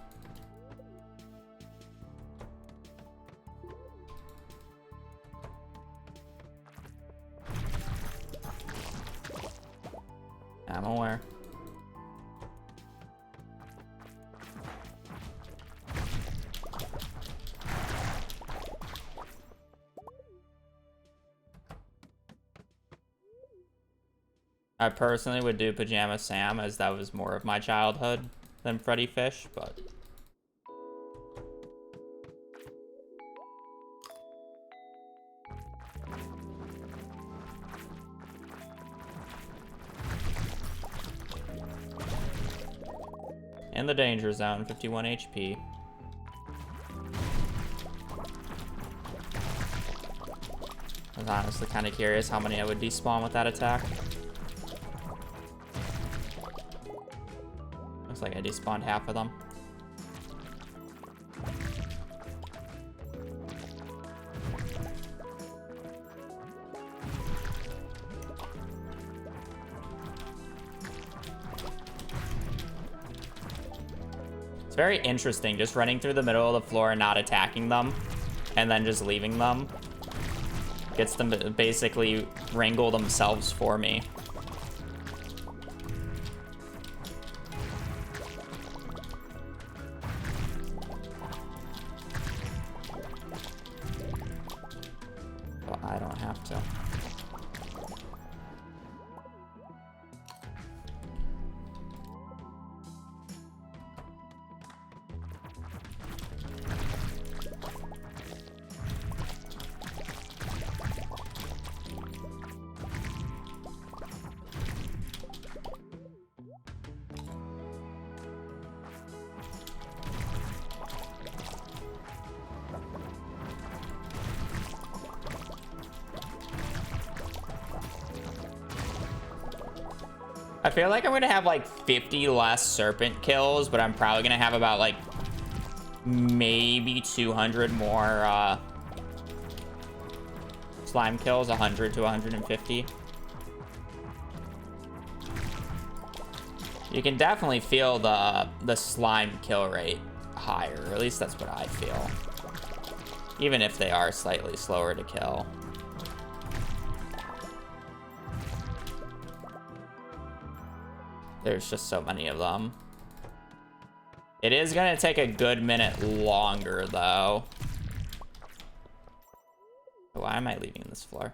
I'm aware. I personally would do Pajama Sam, as that was more of my childhood than Freddy Fish, but... In the danger zone, 51 HP. I was honestly kind of curious how many I would despawn with that attack. Looks like I despawned half of them. It's very interesting just running through the middle of the floor and not attacking them, and then just leaving them. Gets them to basically wrangle themselves for me. But I don't have to. I feel like I'm gonna have like 50 less serpent kills, but I'm probably gonna have about like maybe 200 more slime kills, 100 to 150. You can definitely feel the slime kill rate higher, or at least that's what I feel. Even if they are slightly slower to kill. There's just so many of them. It is gonna take a good minute longer, though. Why am I leaving this floor?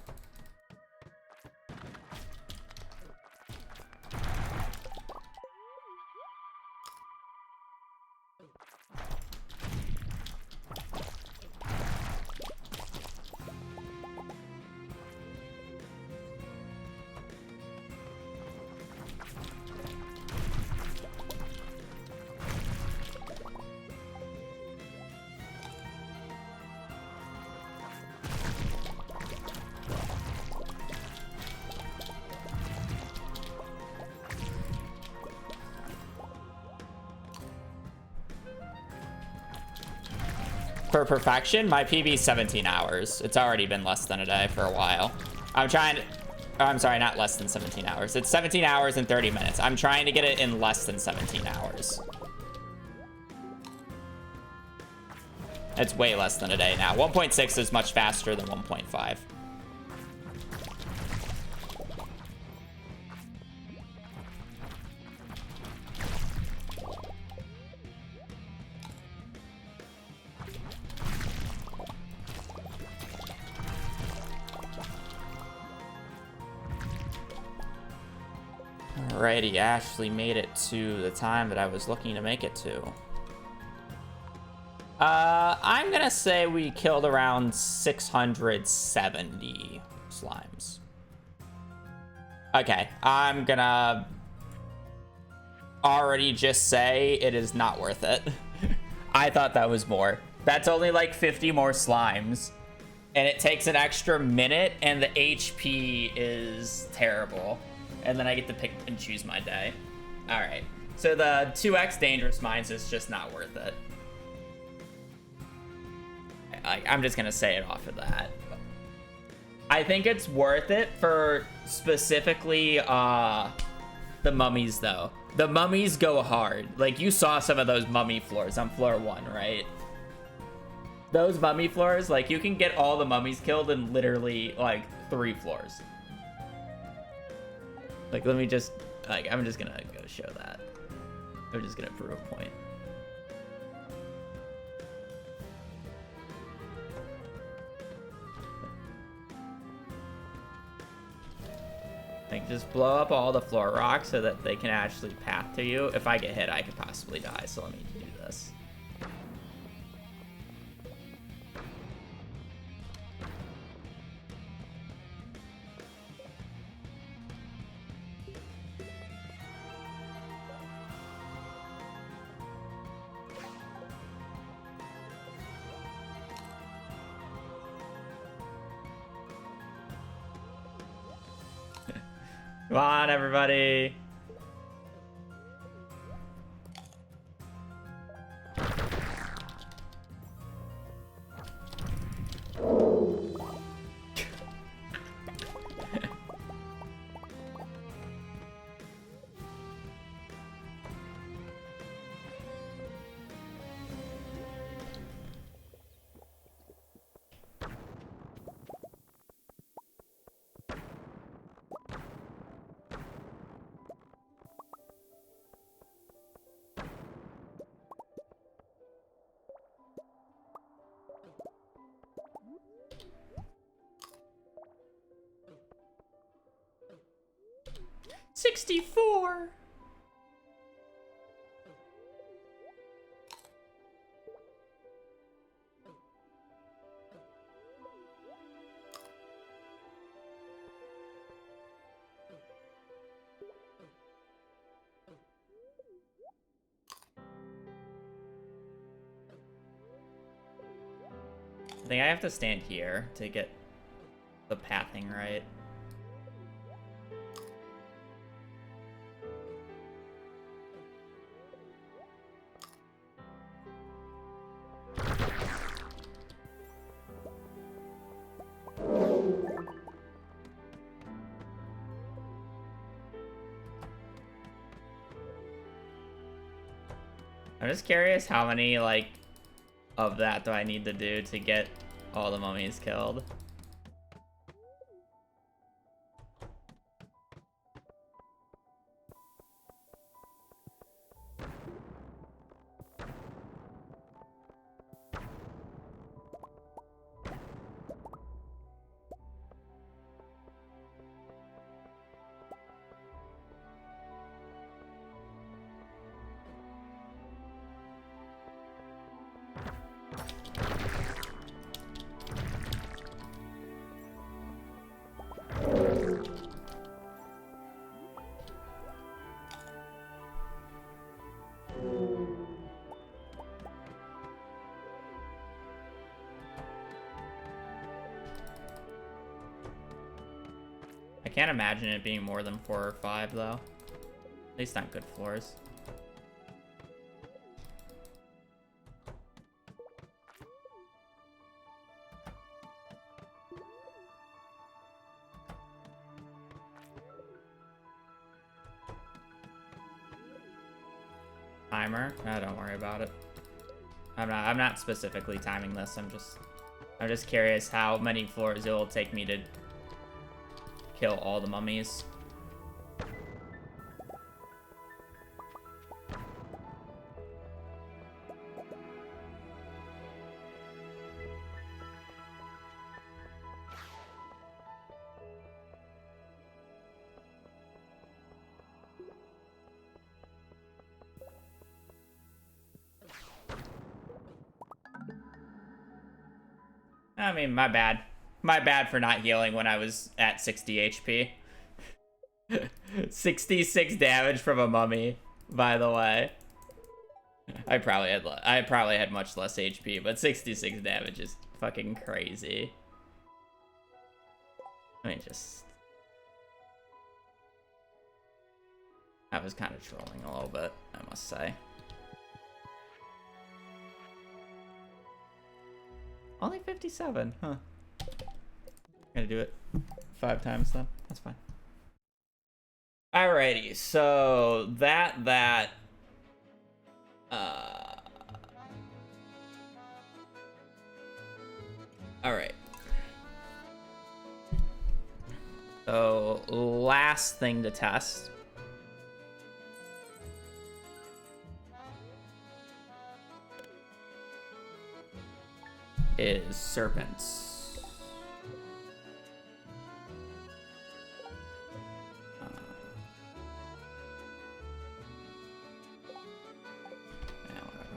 for perfection, my PB is 17 hours. It's already been less than a day for a while. I'm trying to... Oh, I'm sorry, not less than 17 hours. It's 17 hours and 30 minutes. I'm trying to get it in less than 17 hours. It's way less than a day now. 1.6 is much faster than 1.5. Alrighty, Ashley made it to the time that I was looking to make it to. I'm gonna say we killed around 670 slimes. Okay, I'm gonna already just say it is not worth it. I thought that was more. That's only like 50 more slimes. And it takes an extra minute, and the HP is terrible. And then I get to pick and choose my day. All right. So the 2x dangerous mines is just not worth it. I'm just going to say it off of that. I think it's worth it for specifically the mummies, though. The mummies go hard. Like, you saw some of those mummy floors on floor 1, right? Those mummy floors, like, you can get all the mummies killed in literally, like, 3 floors. Like, let me just, like, I'm just gonna go show that. I'm just gonna prove a point. Like, just blow up all the floor rocks so that they can actually path to you. If I get hit, I could possibly die, so let me do this. Come on, everybody. $64. I think I have to stand here to get the pathing right. I'm just curious how many, like, of that do I need to do to get all the mummies killed? I can't imagine it being more than 4 or 5, though. At least not good floors. timer? No, don't worry about it. I'm not specifically timing this. I'm just curious how many floors it will take me to kill all the mummies. I mean, my bad. My bad for not healing when I was at 60 HP. 66 damage from a mummy, by the way. I probably had much less HP, but 66 damage is fucking crazy. I mean, I was kind of trolling a little bit, I must say. Only 57, huh? Gonna do it 5 times then. That's fine. Alrighty, so alright. So last thing to test. Is serpents. Yeah, whatever.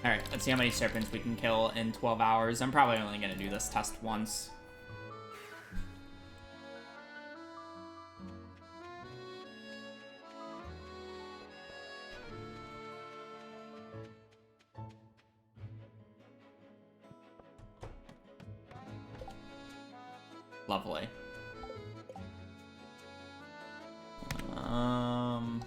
Alright, let's see how many serpents we can kill in 12 hours. I'm probably only going to do this test once. Lovely. I'm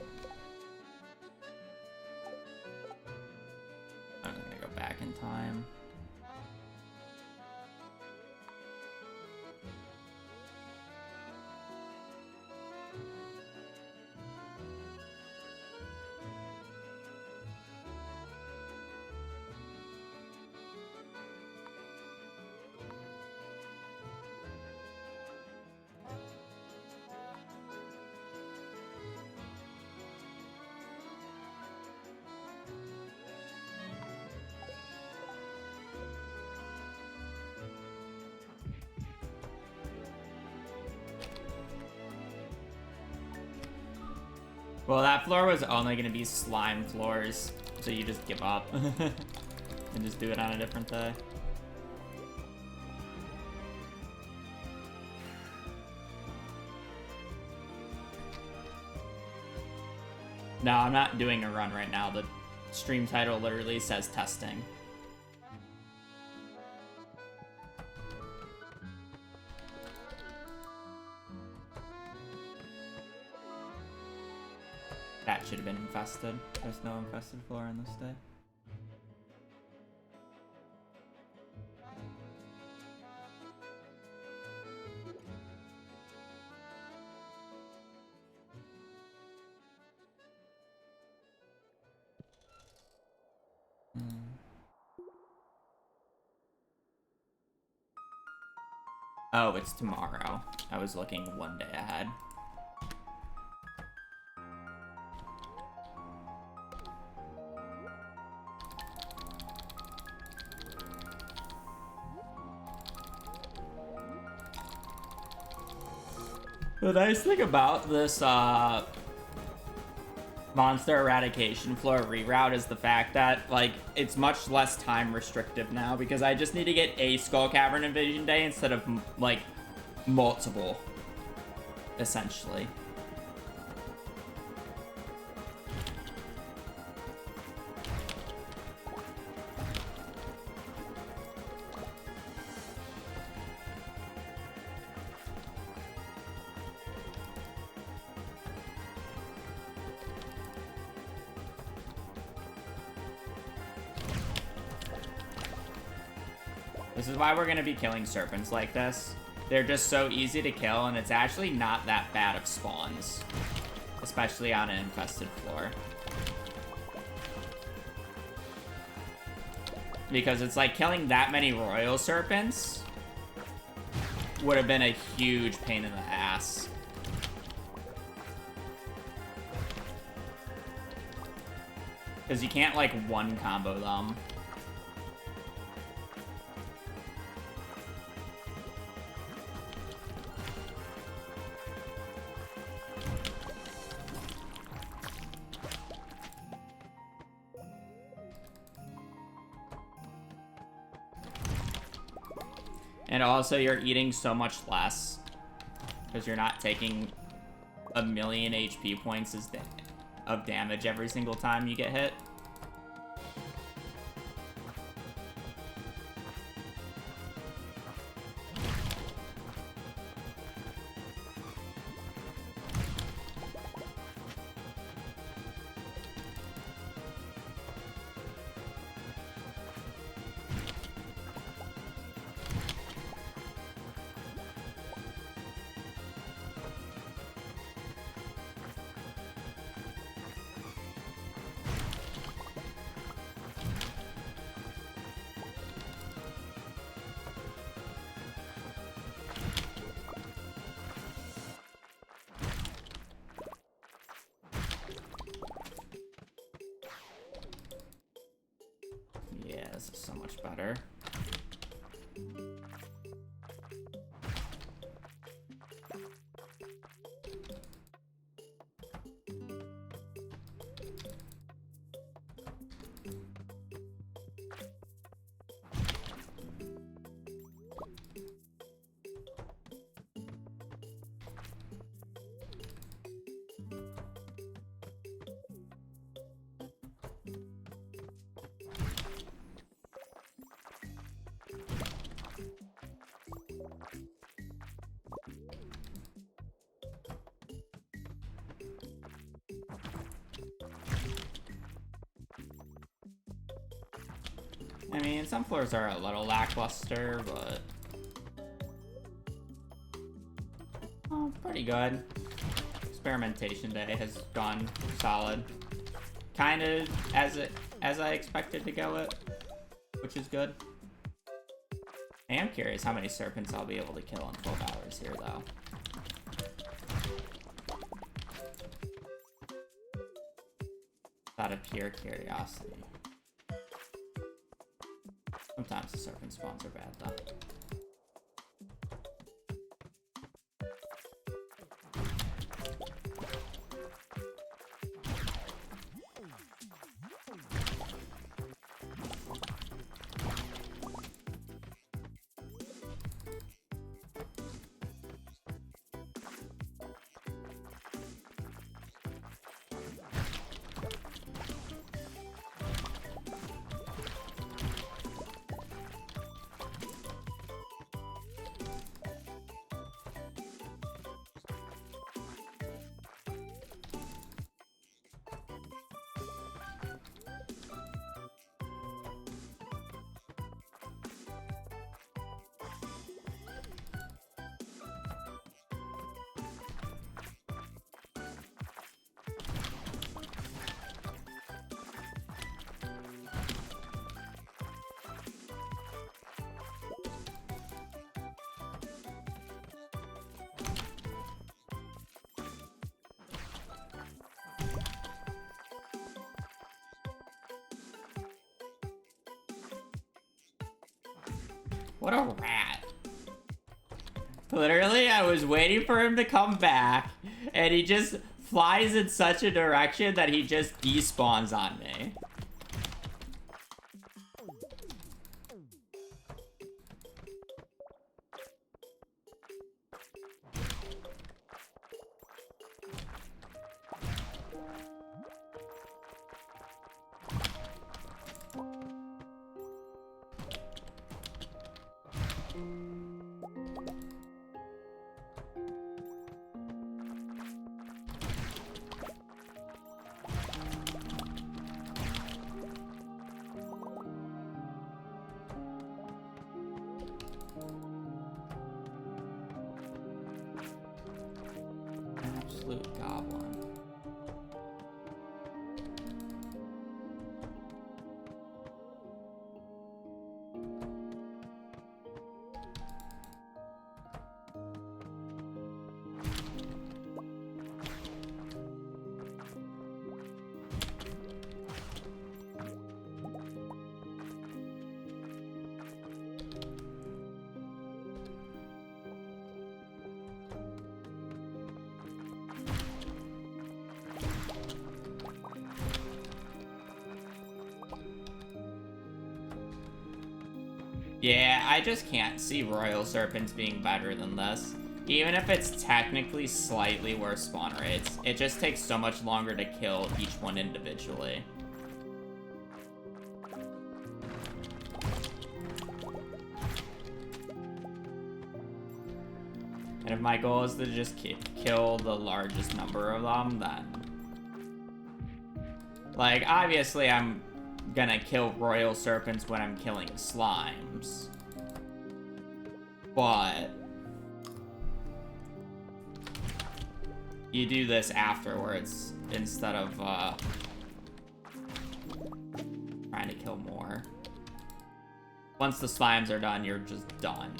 gonna go back in time. Well, that floor was only going to be slime floors, so you just give up and just do it on a different day. No, I'm not doing a run right now. The stream title literally says testing. That should have been infested. There's no infested floor in this day. Oh, it's tomorrow. I was looking one day ahead. The nice thing about this, Monster Eradication Floor reroute is the fact that, like, it's much less time restrictive now because I just need to get a Skull Cavern Invasion Day instead of, like, multiple, essentially. This is why we're going to be killing serpents like this. They're just so easy to kill, and it's actually not that bad of spawns. Especially on an infested floor. Because it's like killing that many royal serpents would have been a huge pain in the ass. Because you can't, like, one combo them. And also, you're eating so much less. Because you're not taking a million HP points of damage every single time you get hit. Yeah, this is so much better. I mean, some floors are a little lackluster, but... oh, pretty good. Experimentation Day has gone solid. Kind of as I expected to go it, which is good. I am curious how many serpents I'll be able to kill in 12 hours here, though. Out of pure curiosity. Sometimes the serpent spawns are bad, though. What a rat. Literally, I was waiting for him to come back, and he just flies in such a direction that he just despawns on me. Absolute goblin. Yeah, I just can't see Royal Serpents being better than this. Even if it's technically slightly worse spawn rates, it just takes so much longer to kill each one individually. And if my goal is to just kill the largest number of them, then... Like, obviously I'm gonna kill Royal Serpents when I'm killing slimes. But... you do this afterwards, instead of, trying to kill more. Once the slimes are done, you're just done.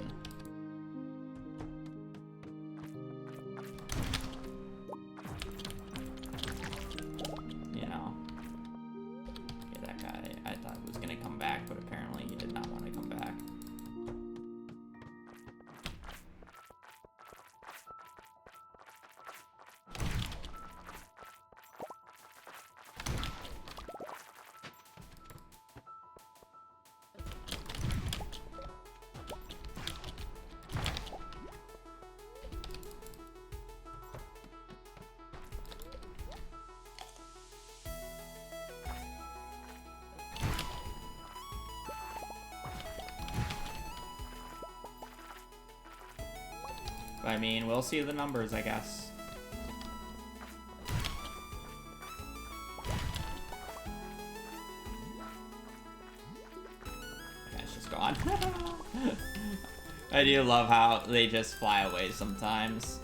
You know. Okay, that guy, I thought was gonna come back, but apparently he did not want to come back. I mean, we'll see the numbers, I guess. That's just gone. I do love how they just fly away sometimes.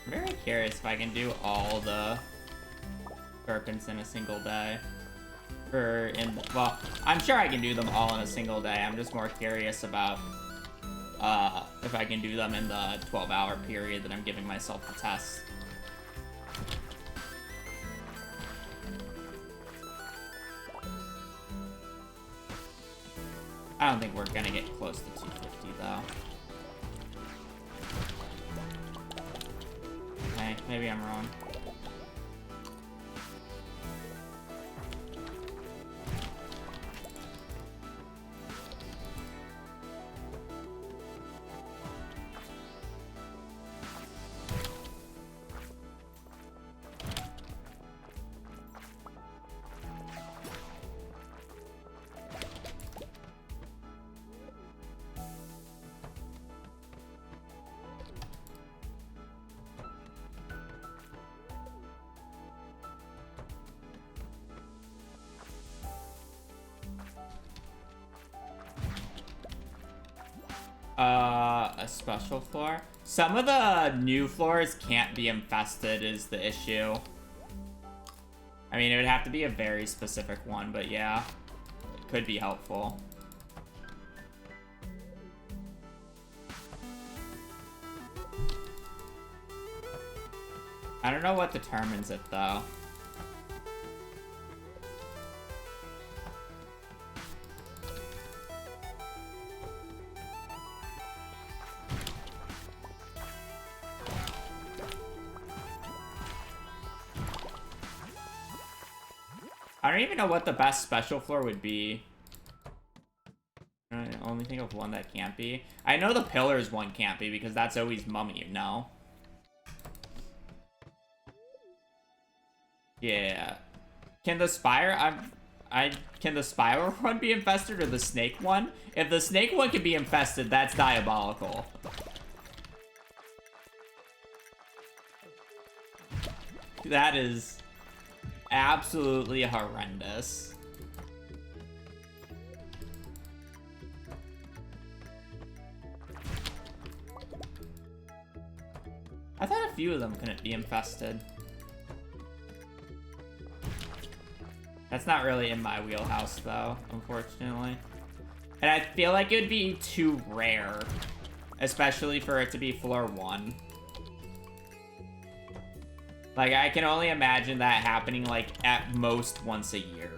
I'm very curious if I can do all the serpents in a single day. Well, I'm sure I can do them all in a single day. I'm just more curious about if I can do them in the 12-hour period that I'm giving myself to test. I don't think we're gonna get close to 250 though. Okay, maybe I'm wrong. A special floor? Some of the new floors can't be infested is the issue. I mean, it would have to be a very specific one, but yeah, it could be helpful. I don't know what determines it, though. I don't even know what the best special floor would be. I only think of one that can't be. I know the pillars one can't be because that's always mummy, no? Yeah. Can the spire can the spiral one be infested or the snake one? If the snake one can be infested, that's diabolical. That is absolutely horrendous. I thought a few of them couldn't be infested. That's not really in my wheelhouse, though, unfortunately. And I feel like it would be too rare, especially for it to be floor 1. Like, I can only imagine that happening, like, at most once a year.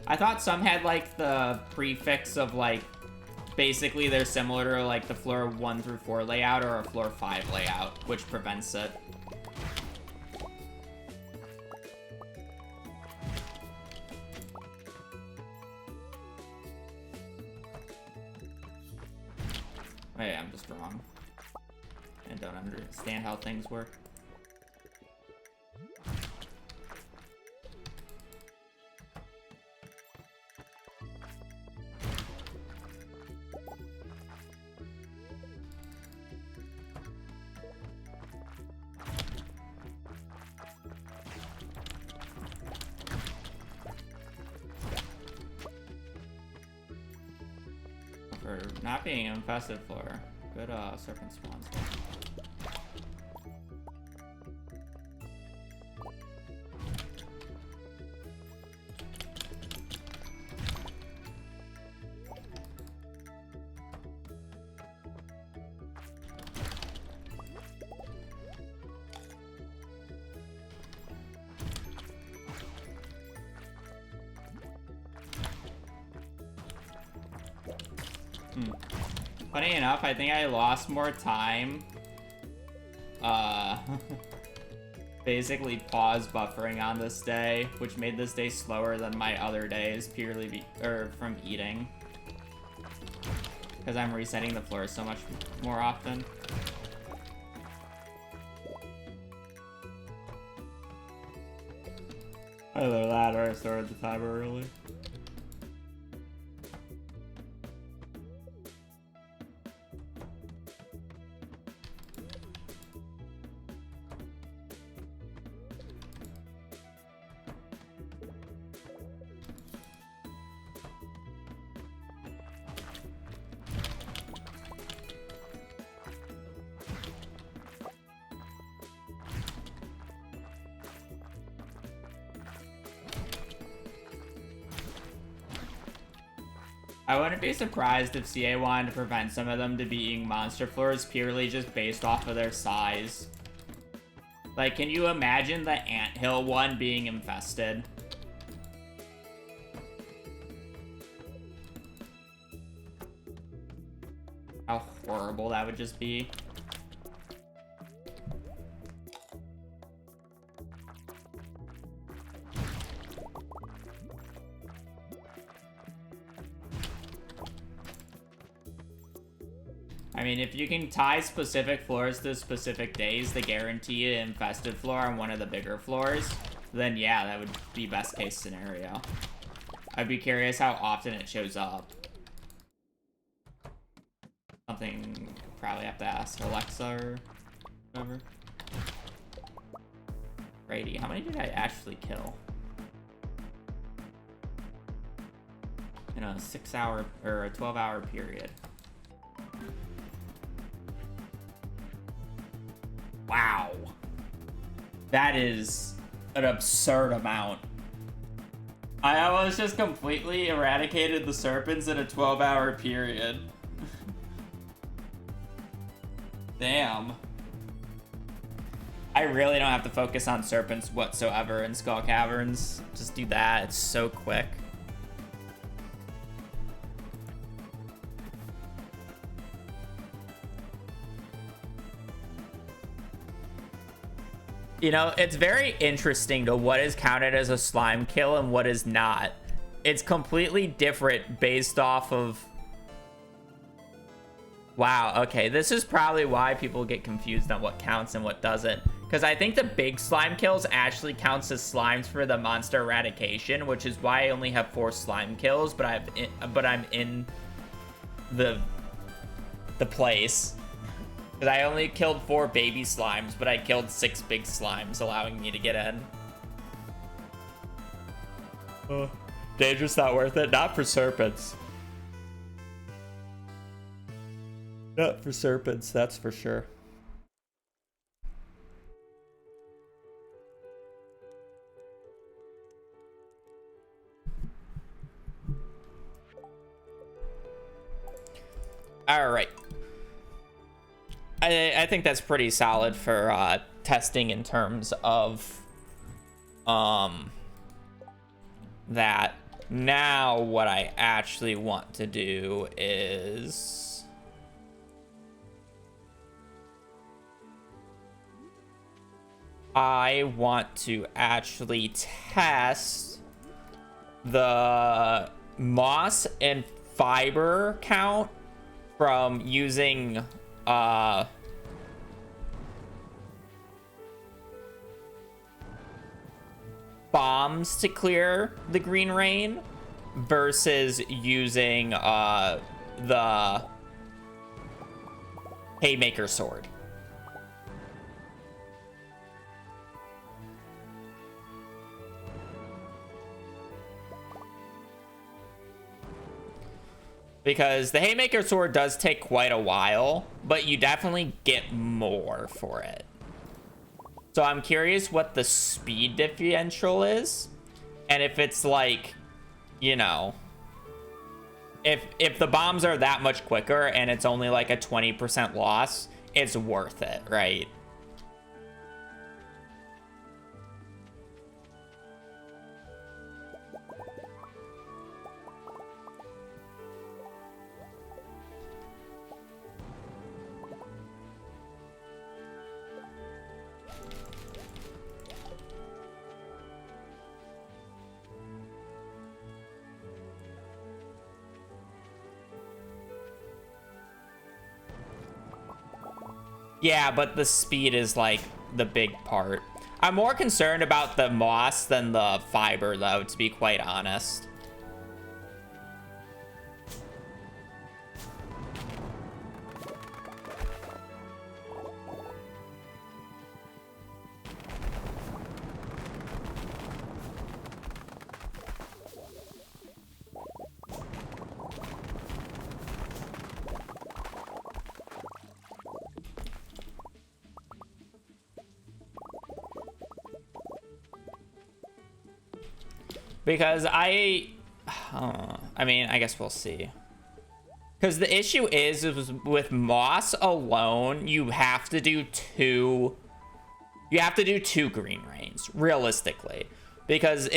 I thought some had, like, the prefix of, like, basically they're similar to, like, the floor 1 through 4 layout or a floor 5 layout, which prevents it. Wait, I'm just wrong. I don't understand how things work. For not being infested floor. Good serpent spawns. Funny enough, I think I lost more time basically pause buffering on this day, which made this day slower than my other days purely from eating. Because I'm resetting the floor so much more often. Either that or I started the timer early. I wouldn't be surprised if CA wanted to prevent some of them to being monster floors purely just based off of their size. Like, can you imagine the anthill one being infested? How horrible that would just be. I mean, if you can tie specific floors to specific days to guarantee an infested floor on one of the bigger floors, then yeah, that would be best case scenario. I'd be curious how often it shows up. Something probably have to ask Alexa or whatever. Brady, how many did I actually kill? In a 6-hour or a 12-hour period. Wow. That is an absurd amount. I almost just completely eradicated the serpents in a 12-hour period. Damn. I really don't have to focus on serpents whatsoever in Skull Caverns. Just do that. It's so quick. You know, it's very interesting to what is counted as a slime kill and what is not. It's completely different based off of... Wow, okay, this is probably why people get confused on what counts and what doesn't. Because I think the big slime kills actually counts as slimes for the monster eradication, which is why I only have 4 slime kills, but I'm in the place. Because I only killed 4 baby slimes, but I killed 6 big slimes, allowing me to get in. Dangerous, not worth it. Not for serpents. Not for serpents, that's for sure. All right. I think that's pretty solid for testing in terms of that. Now what I actually want to do is I want to actually test the moss and fiber count from using bombs to clear the green rain versus using the haymaker sword. Because the haymaker sword does take quite a while, but you definitely get more for it. So I'm curious what the speed differential is, and if it's like, you know, if the bombs are that much quicker and it's only like a 20% loss, it's worth it, right? Yeah, but the speed is like the big part. I'm more concerned about the moss than the fiber, though, to be quite honest. Because I mean, I guess we'll see. Because the issue is with moss alone, you have to do two green rains, realistically. Because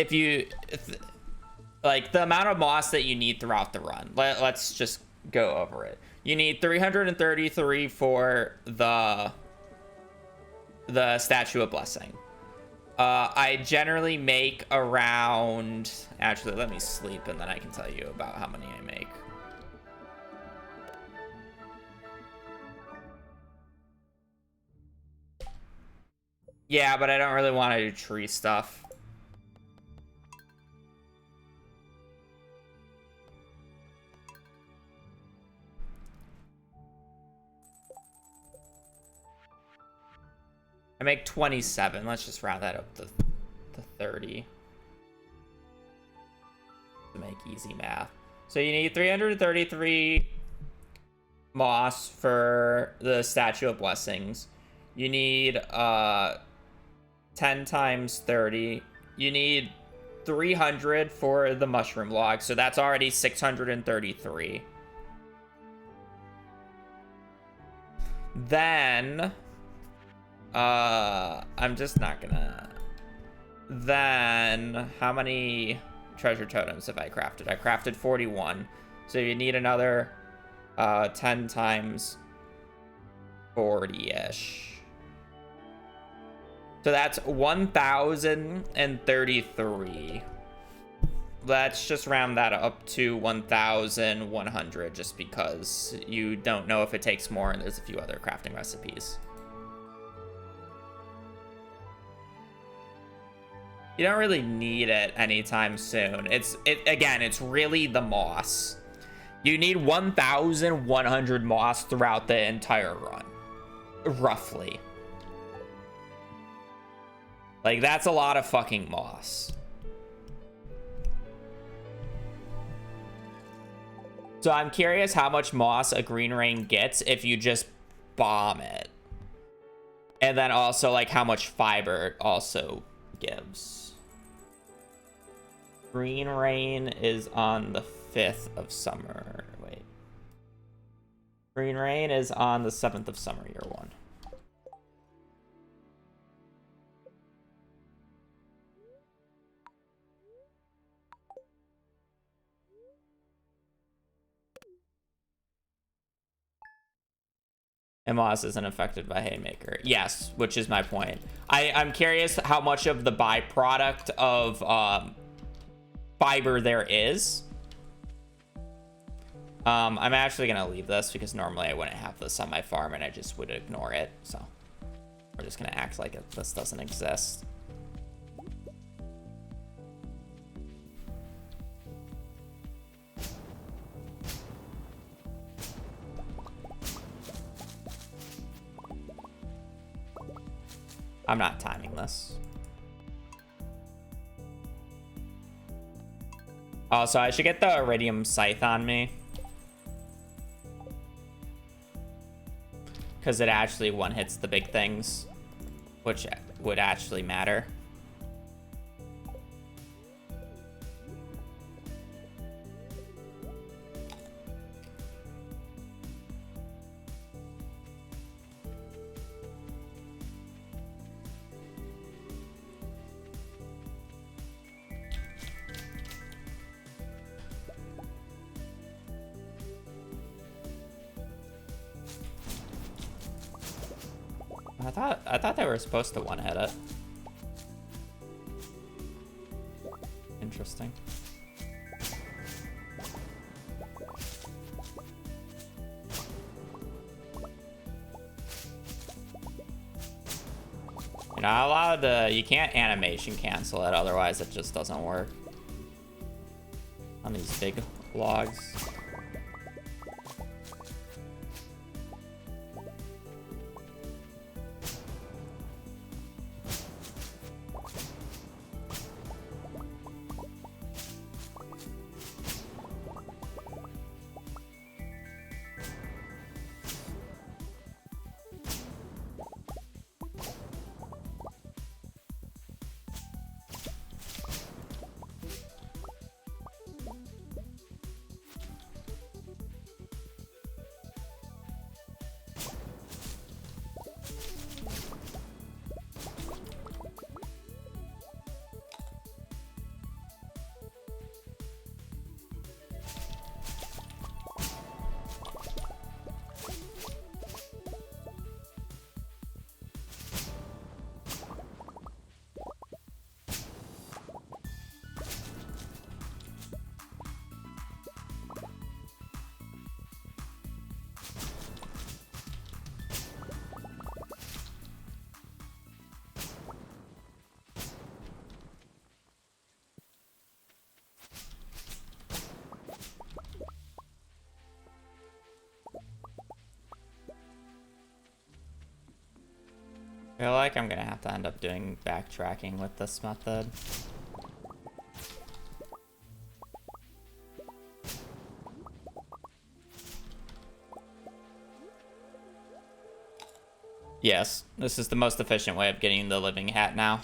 like the amount of moss that you need throughout the run, let's just go over it. You need 333 for the Statue of Blessing. I generally make around... Actually, let me sleep and then I can tell you about how many I make. Yeah, but I don't really want to do tree stuff. make 27. Let's just round that up to 30 to make easy math. So you need 333 moss for the Statue of Blessings. You need 10 times 30. You need 300 for the mushroom log, so that's already 633. Then I'm just not gonna. Then how many treasure totems have I crafted? I crafted 41, so you need another 10 times 40-ish. So that's 1,033. Let's just round that up to 1,100 just because you don't know if it takes more and there's a few other crafting recipes. You don't really need it anytime soon. Again, it's really the moss. You need 1,100 moss throughout the entire run, roughly. Like, that's a lot of fucking moss. So I'm curious how much moss a green rain gets if you just bomb it. And then also, like, how much fiber it also gives. Green rain is on the 5th of summer. Wait. Green rain is on the 7th of summer, year 1. And moss isn't affected by haymaker. Yes, which is my point. I'm curious how much of the byproduct of fiber there is. I'm actually gonna leave this because normally I wouldn't have this on my farm and I just would ignore it. So we're just gonna act like this doesn't exist. I'm not timing this. Oh, so I should get the iridium scythe on me. Because it actually one-hits the big things, which would actually matter. I thought they were supposed to one-hit it. Interesting. You're not allowed to, you can't animation cancel it, otherwise it just doesn't work. On these big logs. I feel like I'm gonna have to end up doing backtracking with this method. Yes, this is the most efficient way of getting the living hat now.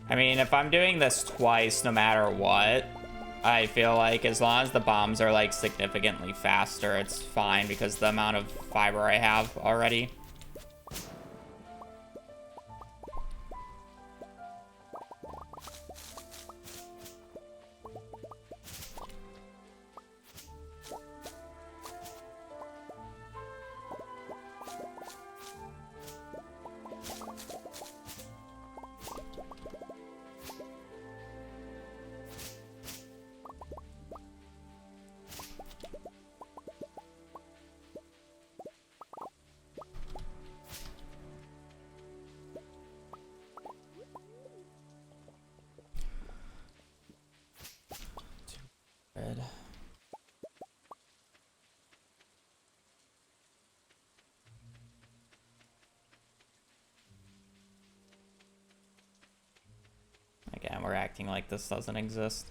I mean, if I'm doing this twice, no matter what, I feel like as long as the bombs are like significantly faster, it's fine because the amount of fiber I have already. Good. Again, we're acting like this doesn't exist.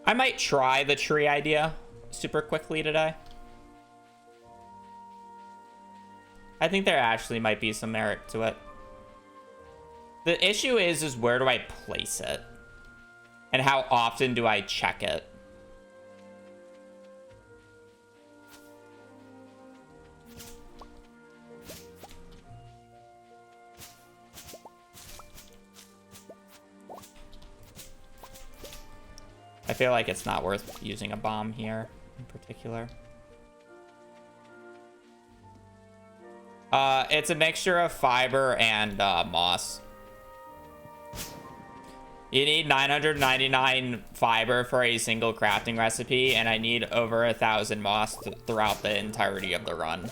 I might try the tree idea super quickly today. I think there actually might be some merit to it. The issue is where do I place it? And how often do I check it? I feel like it's not worth using a bomb here in particular. It's a mixture of fiber and moss. You need 999 fiber for a single crafting recipe, and I need over 1,000 moss throughout the entirety of the run.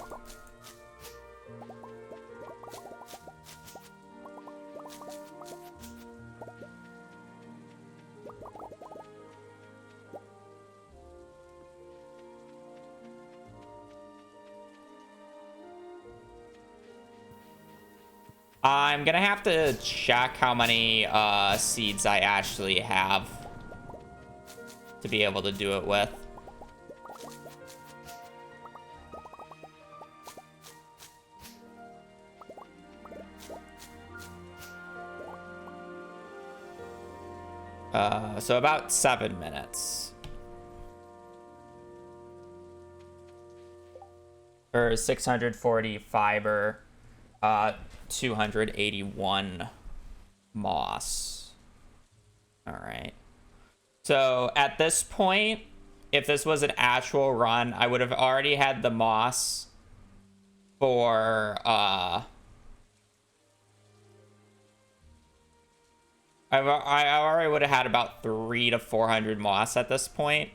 I'm gonna have to check how many seeds I actually have to be able to do it with. So about 7 minutes. For 640 fiber, 281 moss. All right. So at this point, if this was an actual run, I would have already had the moss for I already would have had about 300 to 400 moss at this point.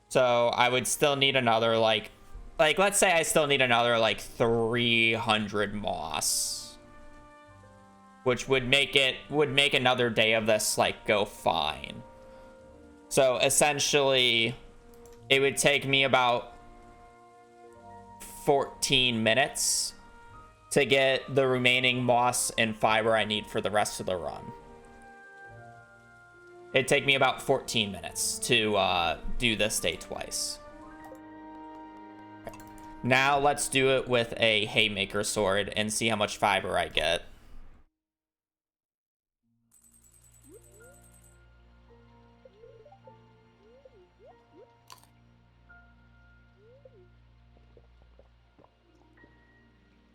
So I would still need another like let's say I still need another like 300 moss, which would make another day of this like go fine. So essentially it would take me about 14 minutes to get the remaining moss and fiber I need for the rest of the run. It'd take me about 14 minutes to do this day twice. Now let's do it with a haymaker sword and see how much fiber I get.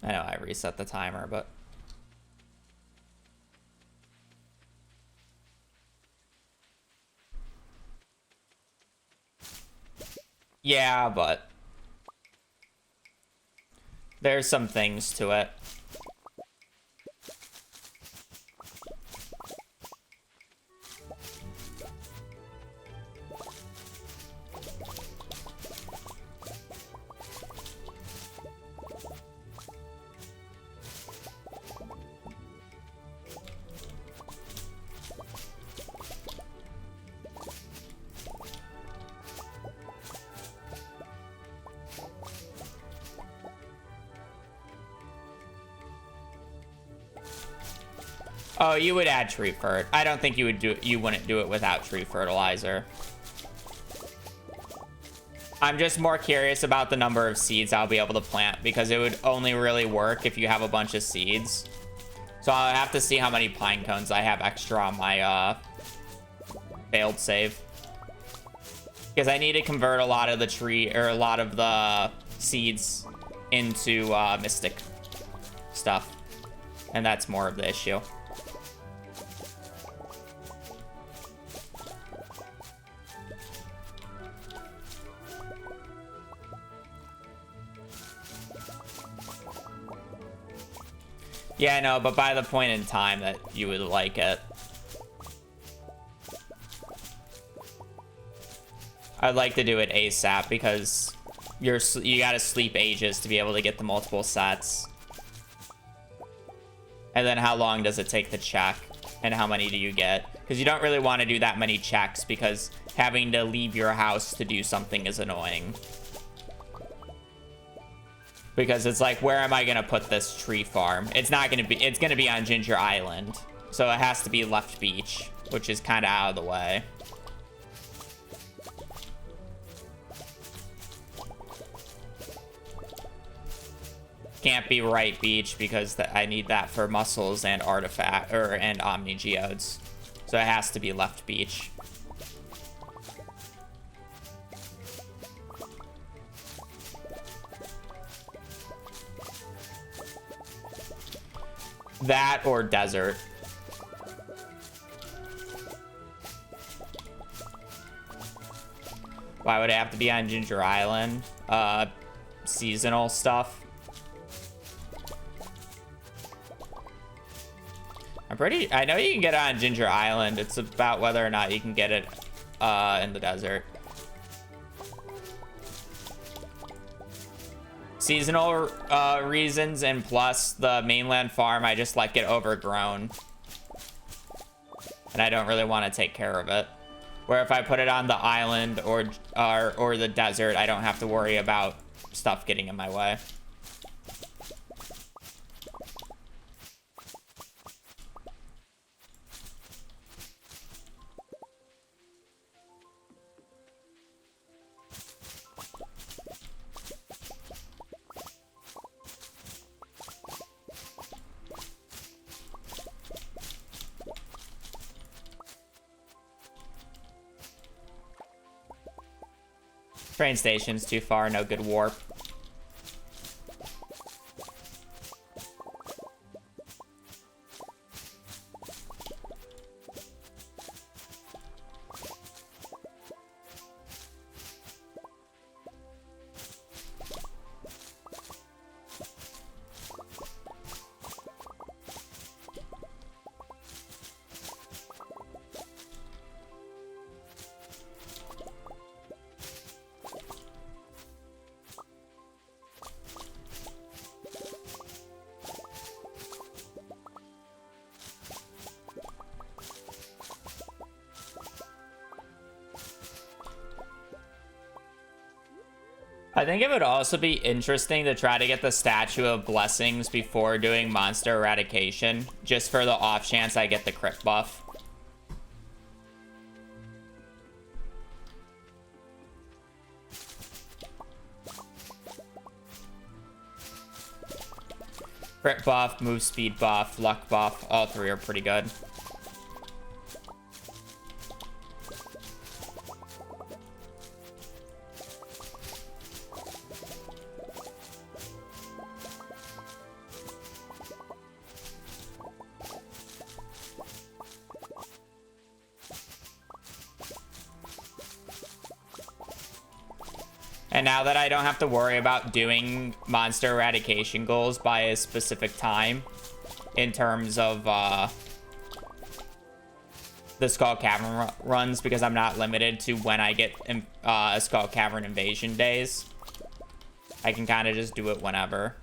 I know I reset the timer, but... yeah, but... there's some things to it. Oh, you would add tree fert. I don't think you wouldn't do it without tree fertilizer. I'm just more curious about the number of seeds I'll be able to plant, because it would only really work if you have a bunch of seeds. So I'll have to see how many pine cones I have extra on my failed save. Because I need to convert a lot of the seeds into mystic stuff. And that's more of the issue. Yeah, I know, but by the point in time that you would like it. I'd like to do it ASAP because you gotta sleep ages to be able to get the multiple sets. And then how long does it take to check? And how many do you get? Because you don't really want to do that many checks because having to leave your house to do something is annoying. Because it's like, where am I gonna put this tree farm? It's gonna be on Ginger Island. So it has to be left beach, which is kind of out of the way. Can't be right beach because I need that for muscles and artifact and omni geodes. So it has to be left beach. That or desert. Why would it have to be on Ginger Island? Seasonal stuff. I know you can get it on Ginger Island. It's about whether or not you can get it in the desert. Seasonal reasons, and plus the mainland farm, I just like it overgrown. And I don't really want to take care of it. Where if I put it on the island or the desert, I don't have to worry about stuff getting in my way. Train station's too far, no good warp. I think it would also be interesting to try to get the Statue of Blessings before doing Monster Eradication, just for the off chance I get the crit buff. Crit buff, move speed buff, luck buff, all three are pretty good. And now that I don't have to worry about doing monster eradication goals by a specific time in terms of the Skull Cavern runs, because I'm not limited to when I get a Skull Cavern invasion days, I can kind of just do it whenever.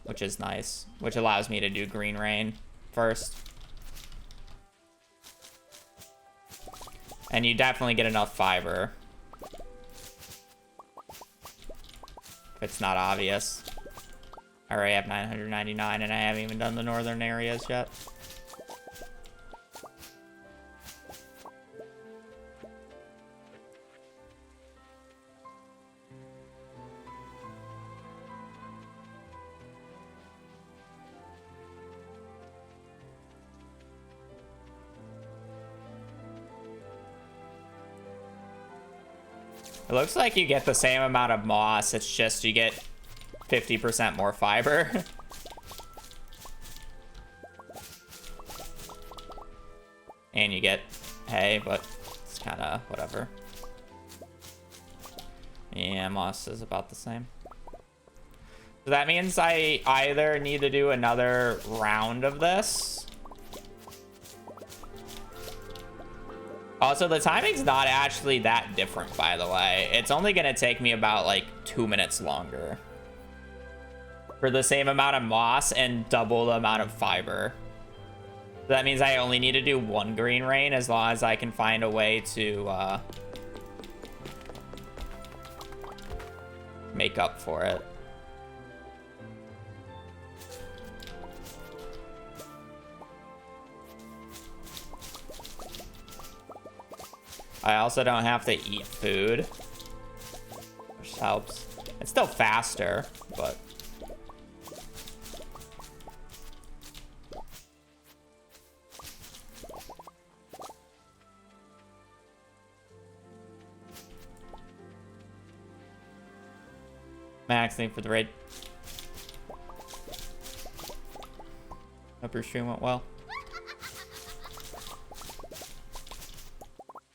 Which is nice. Which allows me to do Green Rain first. And you definitely get enough fiber. If it's not obvious. I already have 999 and I haven't even done the northern areas yet. It looks like you get the same amount of moss, it's just you get 50% more fiber. And you get hay, but it's kind of whatever. Yeah, moss is about the same. So that means I either need to do another round of this. Also, the timing's not actually that different, by the way. It's only going to take me about, like, 2 minutes longer. For the same amount of moss and double the amount of fiber. So that means I only need to do 1 Green Rain as long as I can find a way to, make up for it. I also don't have to eat food, which helps. It's still faster, but... Maxing for the raid. Hope your stream went well.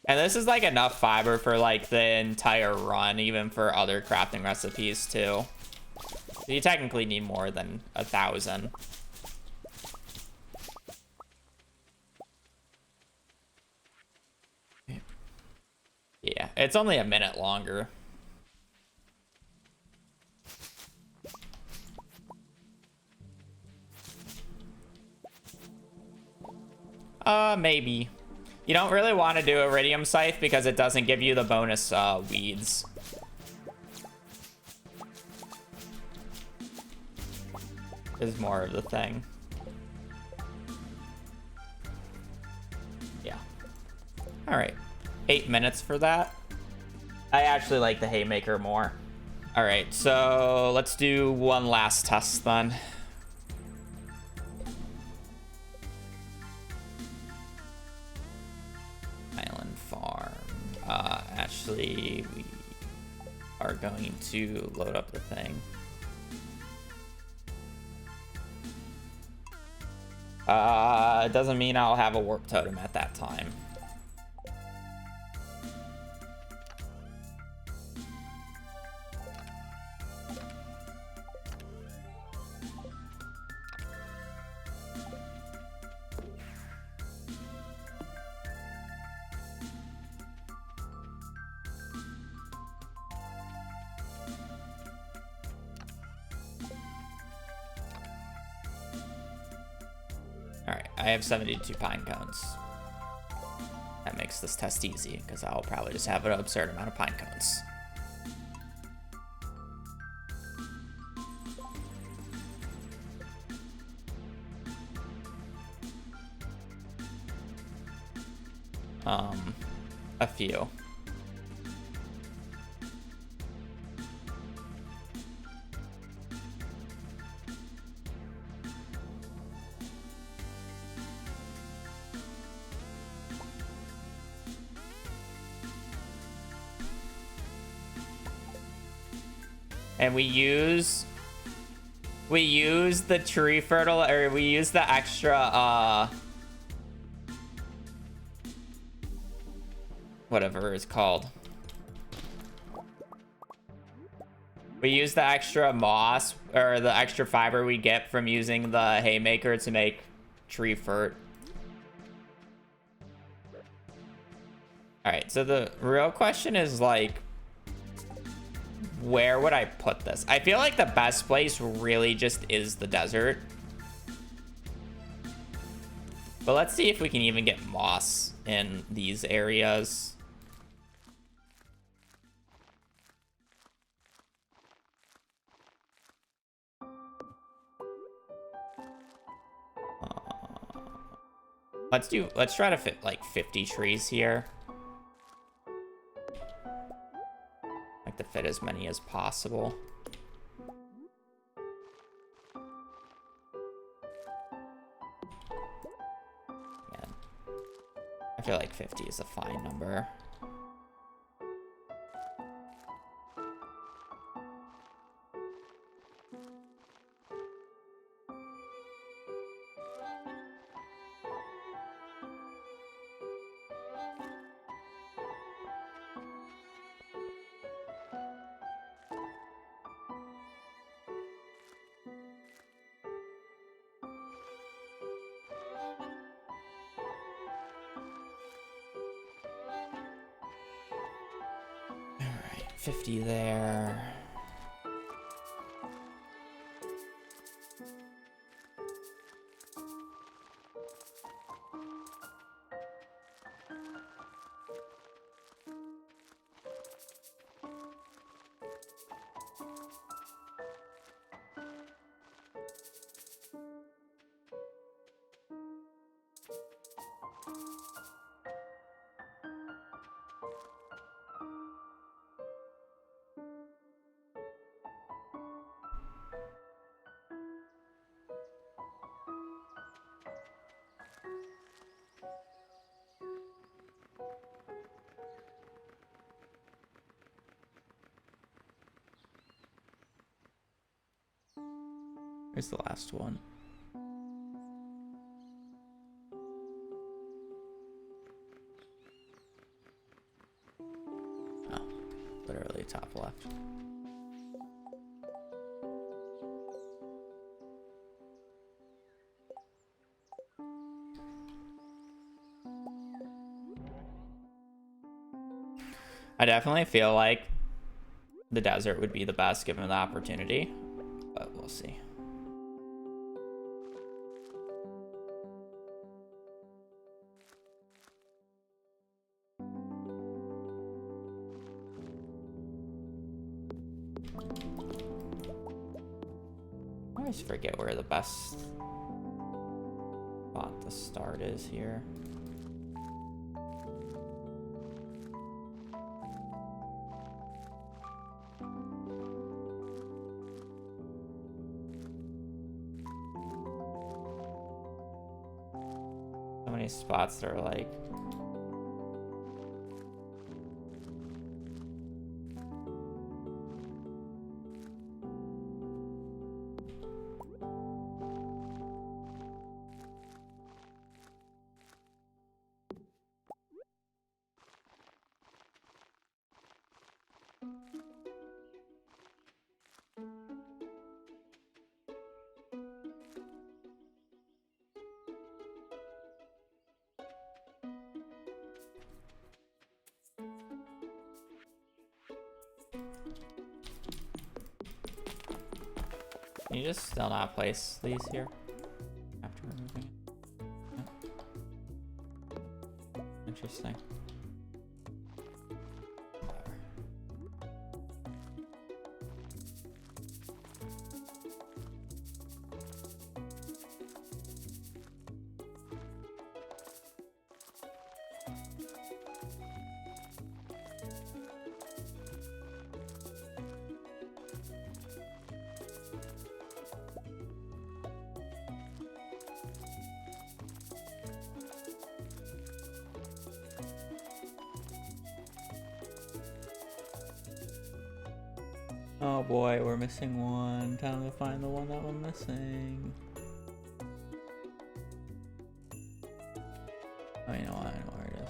And this is like enough fiber for like the entire run, even for other crafting recipes too. So you technically need more than 1,000. Yeah, it's only a minute longer. Maybe. You don't really want to do Iridium Scythe because it doesn't give you the bonus weeds. Is more of the thing. Yeah. All right. 8 minutes for that. I actually like the Haymaker more. All right, so let's do one last test then. Island Farm. Actually, we are going to load up the thing. It doesn't mean I'll have a warp totem at that time. All right, I have 72 pine cones. That makes this test easy, because I'll probably just have an absurd amount of pine cones. A few. And we use the tree fertilizer, or we use the extra whatever it's called. We use the extra moss, or the extra fiber we get from using the haymaker to make tree fert. Alright, so the real question is, like, where would I put this? I feel like the best place really just is the desert. But let's see if we can even get moss in these areas. Let's try to fit like 50 trees here. Like to fit as many as possible. Man, I feel like 50 is a fine number. All right, 50 there. Here's the last one. Oh, literally top left. I definitely feel like the desert would be the best given the opportunity, but we'll see. I always forget where the best spot to start is here. So many spots that are like Can you just still not place these here after removing it? Yeah. Interesting. Oh boy, we're missing one. Time to find the one that we're missing. Oh, you know what? I know where it is.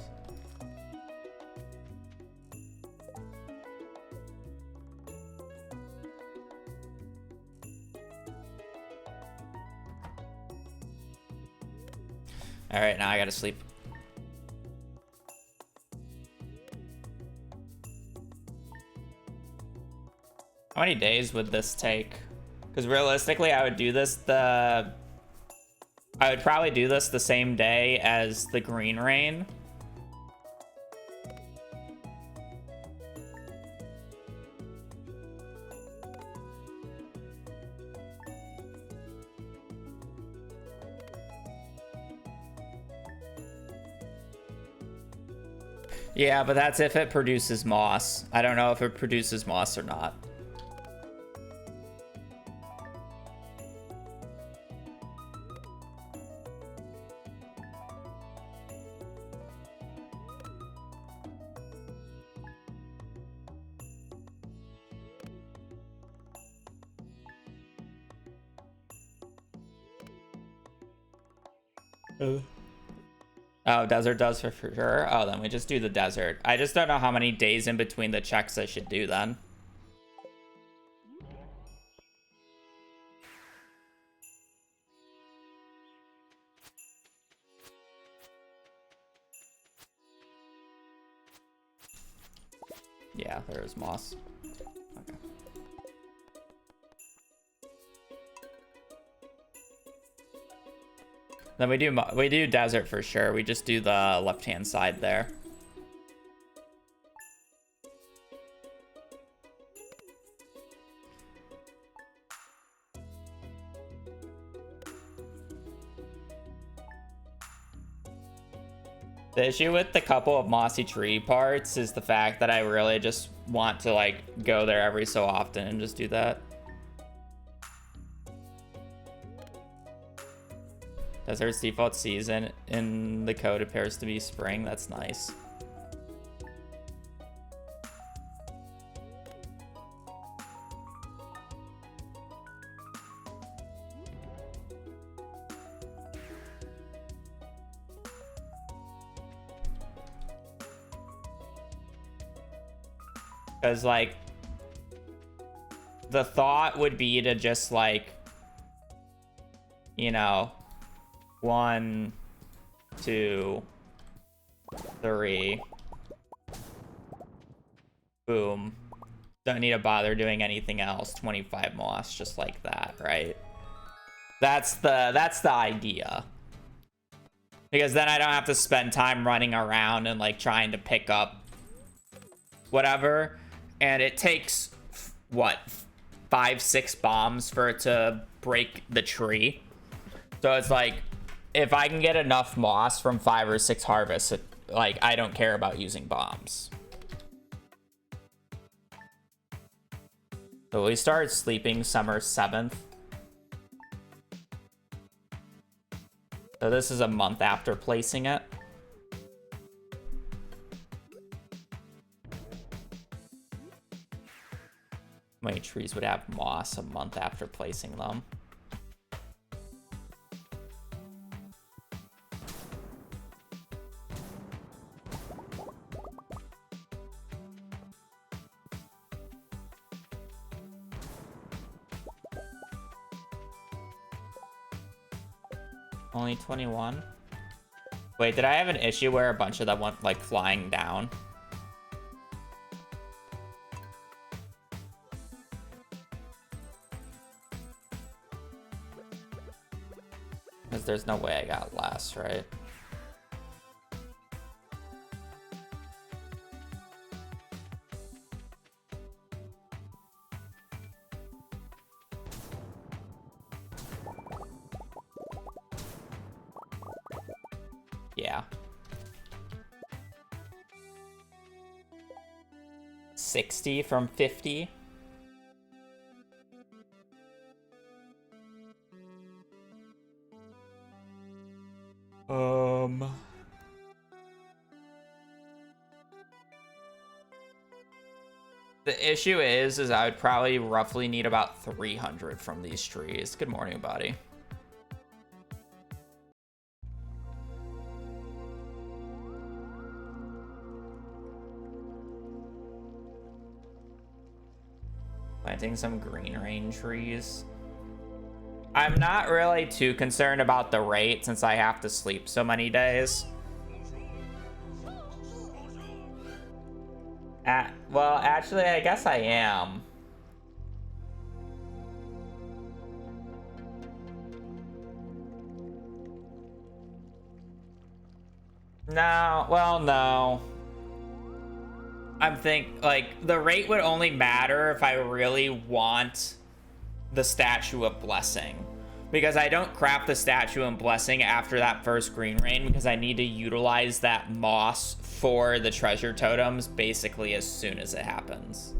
All right, now I gotta sleep. How many days would this take? Because realistically, I would probably do this the same day as the green rain. Yeah, but that's if it produces moss. I don't know if it produces moss or not. Oh, desert does for sure. Oh, then we just do the desert. I just don't know how many days in between the checks I should do then. Yeah, there is moss. Okay. Then we do desert for sure. We just do the left-hand side there. The issue with the couple of mossy tree parts is the fact that I really just want to like go there every so often and just do that. Desert's default season in the code appears to be spring. That's nice. Because, like, the thought would be to just, like, you know, 1, 2, 3. Boom. Don't need to bother doing anything else. 25 moss, just like that, right? That's the idea. Because then I don't have to spend time running around and, like, trying to pick up whatever. And it takes, what, 5, 6 bombs for it to break the tree. So it's like, if I can get enough moss from 5 or 6 harvests, like, I don't care about using bombs. So we started sleeping summer 7th. So this is a month after placing it. How many trees would have moss a month after placing them? Only 21? Wait, did I have an issue where a bunch of them went, like, flying down? Because there's no way I got less, right? Yeah. 60 from 50. The issue is I would probably roughly need about 300 from these trees. Good morning, buddy. Planting some green rain trees. I'm not really too concerned about the rate since I have to sleep so many days. Well, actually, I guess I am. No, well, no. I'm like, the rate would only matter if I really want the Statue of Blessing. Because I don't craft the Statue of Blessing after that first green rain because I need to utilize that moss for the treasure totems basically as soon as it happens.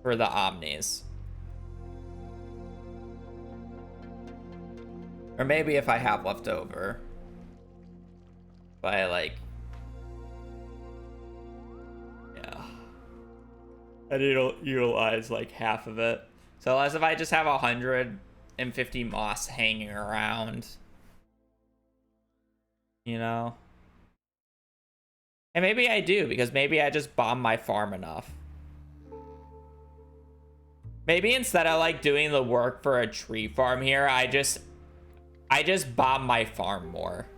For the Omnis. Or maybe if I have left over. But I like... Yeah. I need to utilize like half of it. So as if I just have 150 moss hanging around, you know? And maybe I do, because maybe I just bomb my farm enough. Maybe instead of like doing the work for a tree farm here, I just bomb my farm more.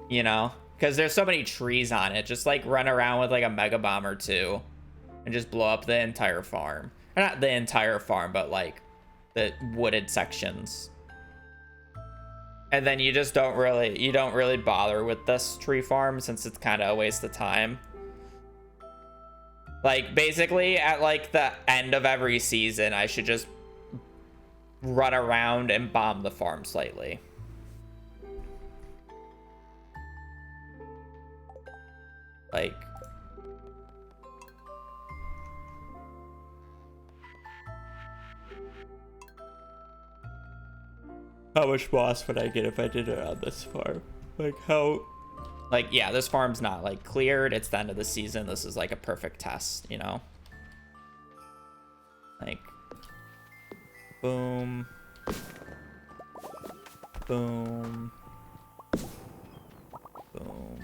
You know? Because there's so many trees on it. Just like run around with like a mega bomb or two and just blow up the entire farm. Or not the entire farm, but like the wooded sections. And then you just don't really bother with this tree farm since it's kind of a waste of time. Like basically at like the end of every season, I should just run around and bomb the farm slightly. Like, how much moss would I get if I did it on this farm? Like how... Like, yeah, this farm's not like cleared. It's the end of the season. This is like a perfect test, you know? Like, boom. Boom. Boom.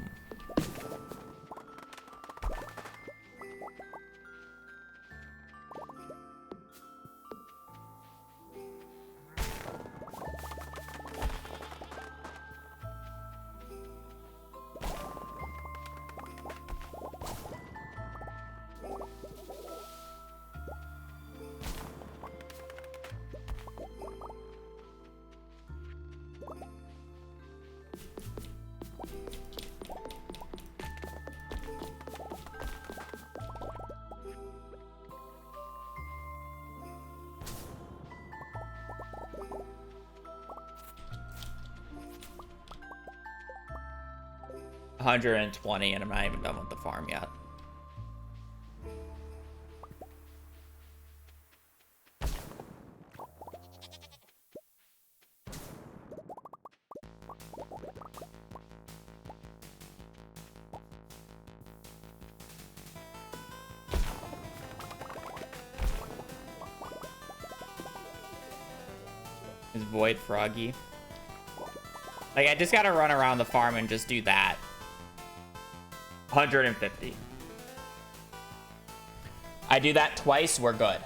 120 and I'm not even done with the farm yet. Is Void Froggy? Like, I just gotta run around the farm and just do that. 150. I do that twice, we're good.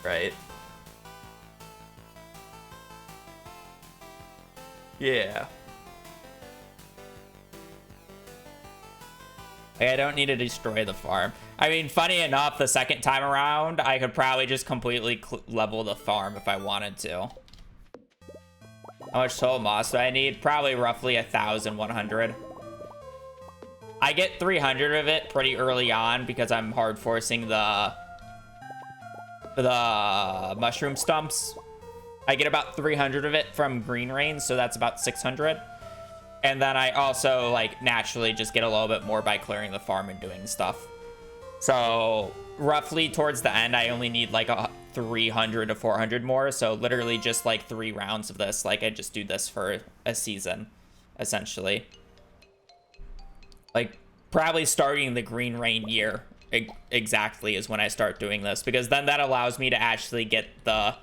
Right. Yeah. Like, I don't need to destroy the farm. I mean, funny enough, the second time around, I could probably just completely level the farm if I wanted to. How much total moss do I need? Probably roughly 1,100. I get 300 of it pretty early on because I'm hard forcing the mushroom stumps. I get about 300 of it from green rain, so that's about 600. And then I also like naturally just get a little bit more by clearing the farm and doing stuff. So roughly towards the end, I only need like a 300 to 400 more. So literally just like 3 rounds of this. Like I just do this for a season, essentially. Like probably starting the green rain year exactly is when I start doing this, because then that allows me to actually get the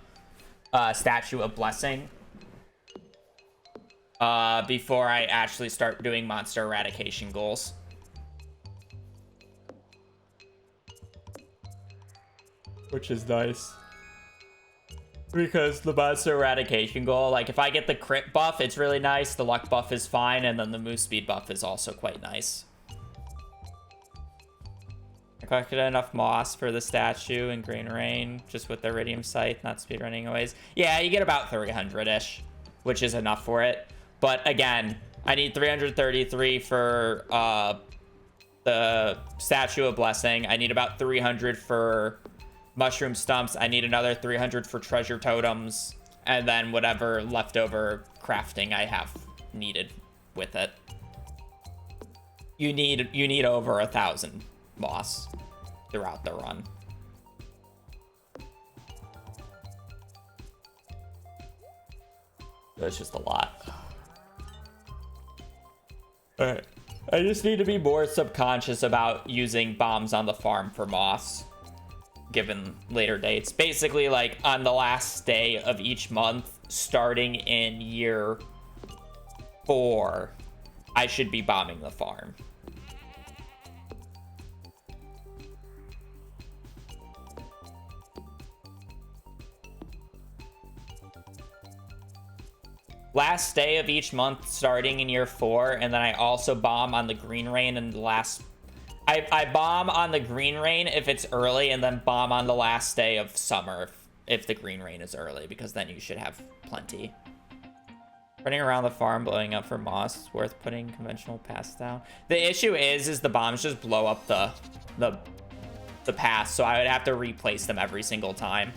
statue of blessing before I actually start doing monster eradication goals. Which is nice. Because the monster eradication goal, like if I get the crit buff, it's really nice. The luck buff is fine. And then the move speed buff is also quite nice. I collected enough moss for the statue in Green Rain, just with the Iridium Scythe, not speedrunning anyways. Yeah, you get about 300-ish, which is enough for it. But again, I need 333 for the Statue of Blessing. I need about 300 for mushroom stumps. I need another 300 for treasure totems, and then whatever leftover crafting I have needed with it. You need over 1,000 moss throughout the run. That's just a lot. All right, I just need to be more subconscious about using bombs on the farm for moss given later dates. Basically, like on the last day of each month starting in year 4, I should be bombing the farm. Last day of each month starting in year 4, and then I also bomb on the green rain and the last... I bomb on the green rain if it's early, and then bomb on the last day of summer if the green rain is early, because then you should have plenty. Running around the farm blowing up for moss is worth putting conventional paths down. The issue is the bombs just blow up the paths, so I would have to replace them every single time.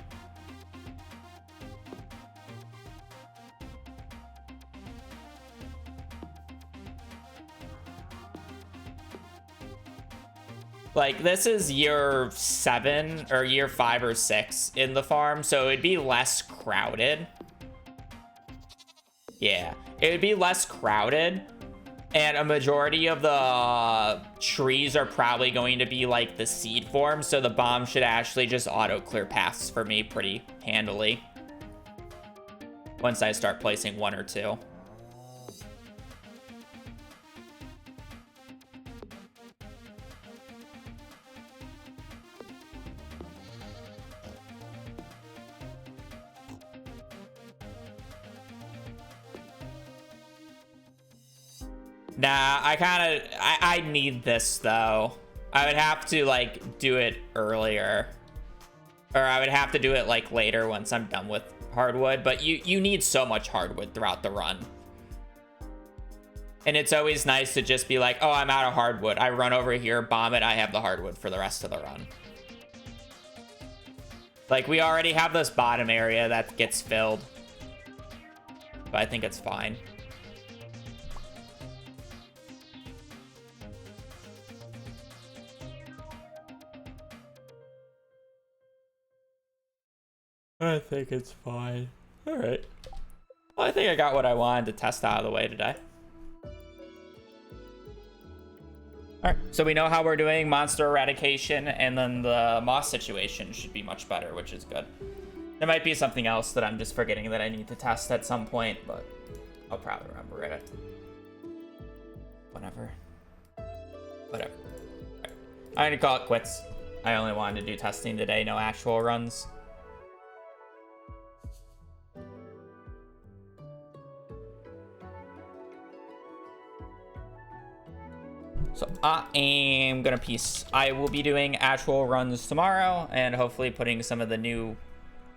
Like, this is year 7 or year 5 or 6 in the farm, so it'd be less crowded. Yeah, it would be less crowded, and a majority of the trees are probably going to be like the seed form, so the bomb should actually just auto clear paths for me pretty handily once I start placing 1 or 2. Nah, I need this though. I would have to like do it earlier, or I would have to do it like later once I'm done with hardwood, but you need so much hardwood throughout the run. And it's always nice to just be like, oh, I'm out of hardwood. I run over here, bomb it, I have the hardwood for the rest of the run. Like, we already have this bottom area that gets filled, but I think it's fine. I think it's fine. All right. Well, I think I got what I wanted to test out of the way today. All right, so we know how we're doing monster eradication, and then the moss situation should be much better, which is good. There might be something else that I'm just forgetting that I need to test at some point, but I'll probably remember it. Whatever. Right. I'm gonna call it quits. I only wanted to do testing today, no actual runs. So I am gonna peace. I will be doing actual runs tomorrow and hopefully putting some of the new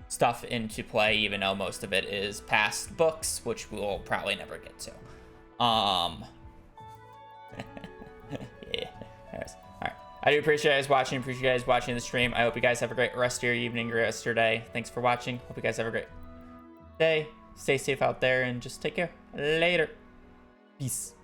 stuff into play, even though most of it is past books, which we'll probably never get to. Yeah. I do appreciate you guys watching. Appreciate you guys watching the stream. I hope you guys have a great rest of your evening, rest of your day. Thanks for watching. Hope you guys have a great day. Stay safe out there and just take care. Later. Peace.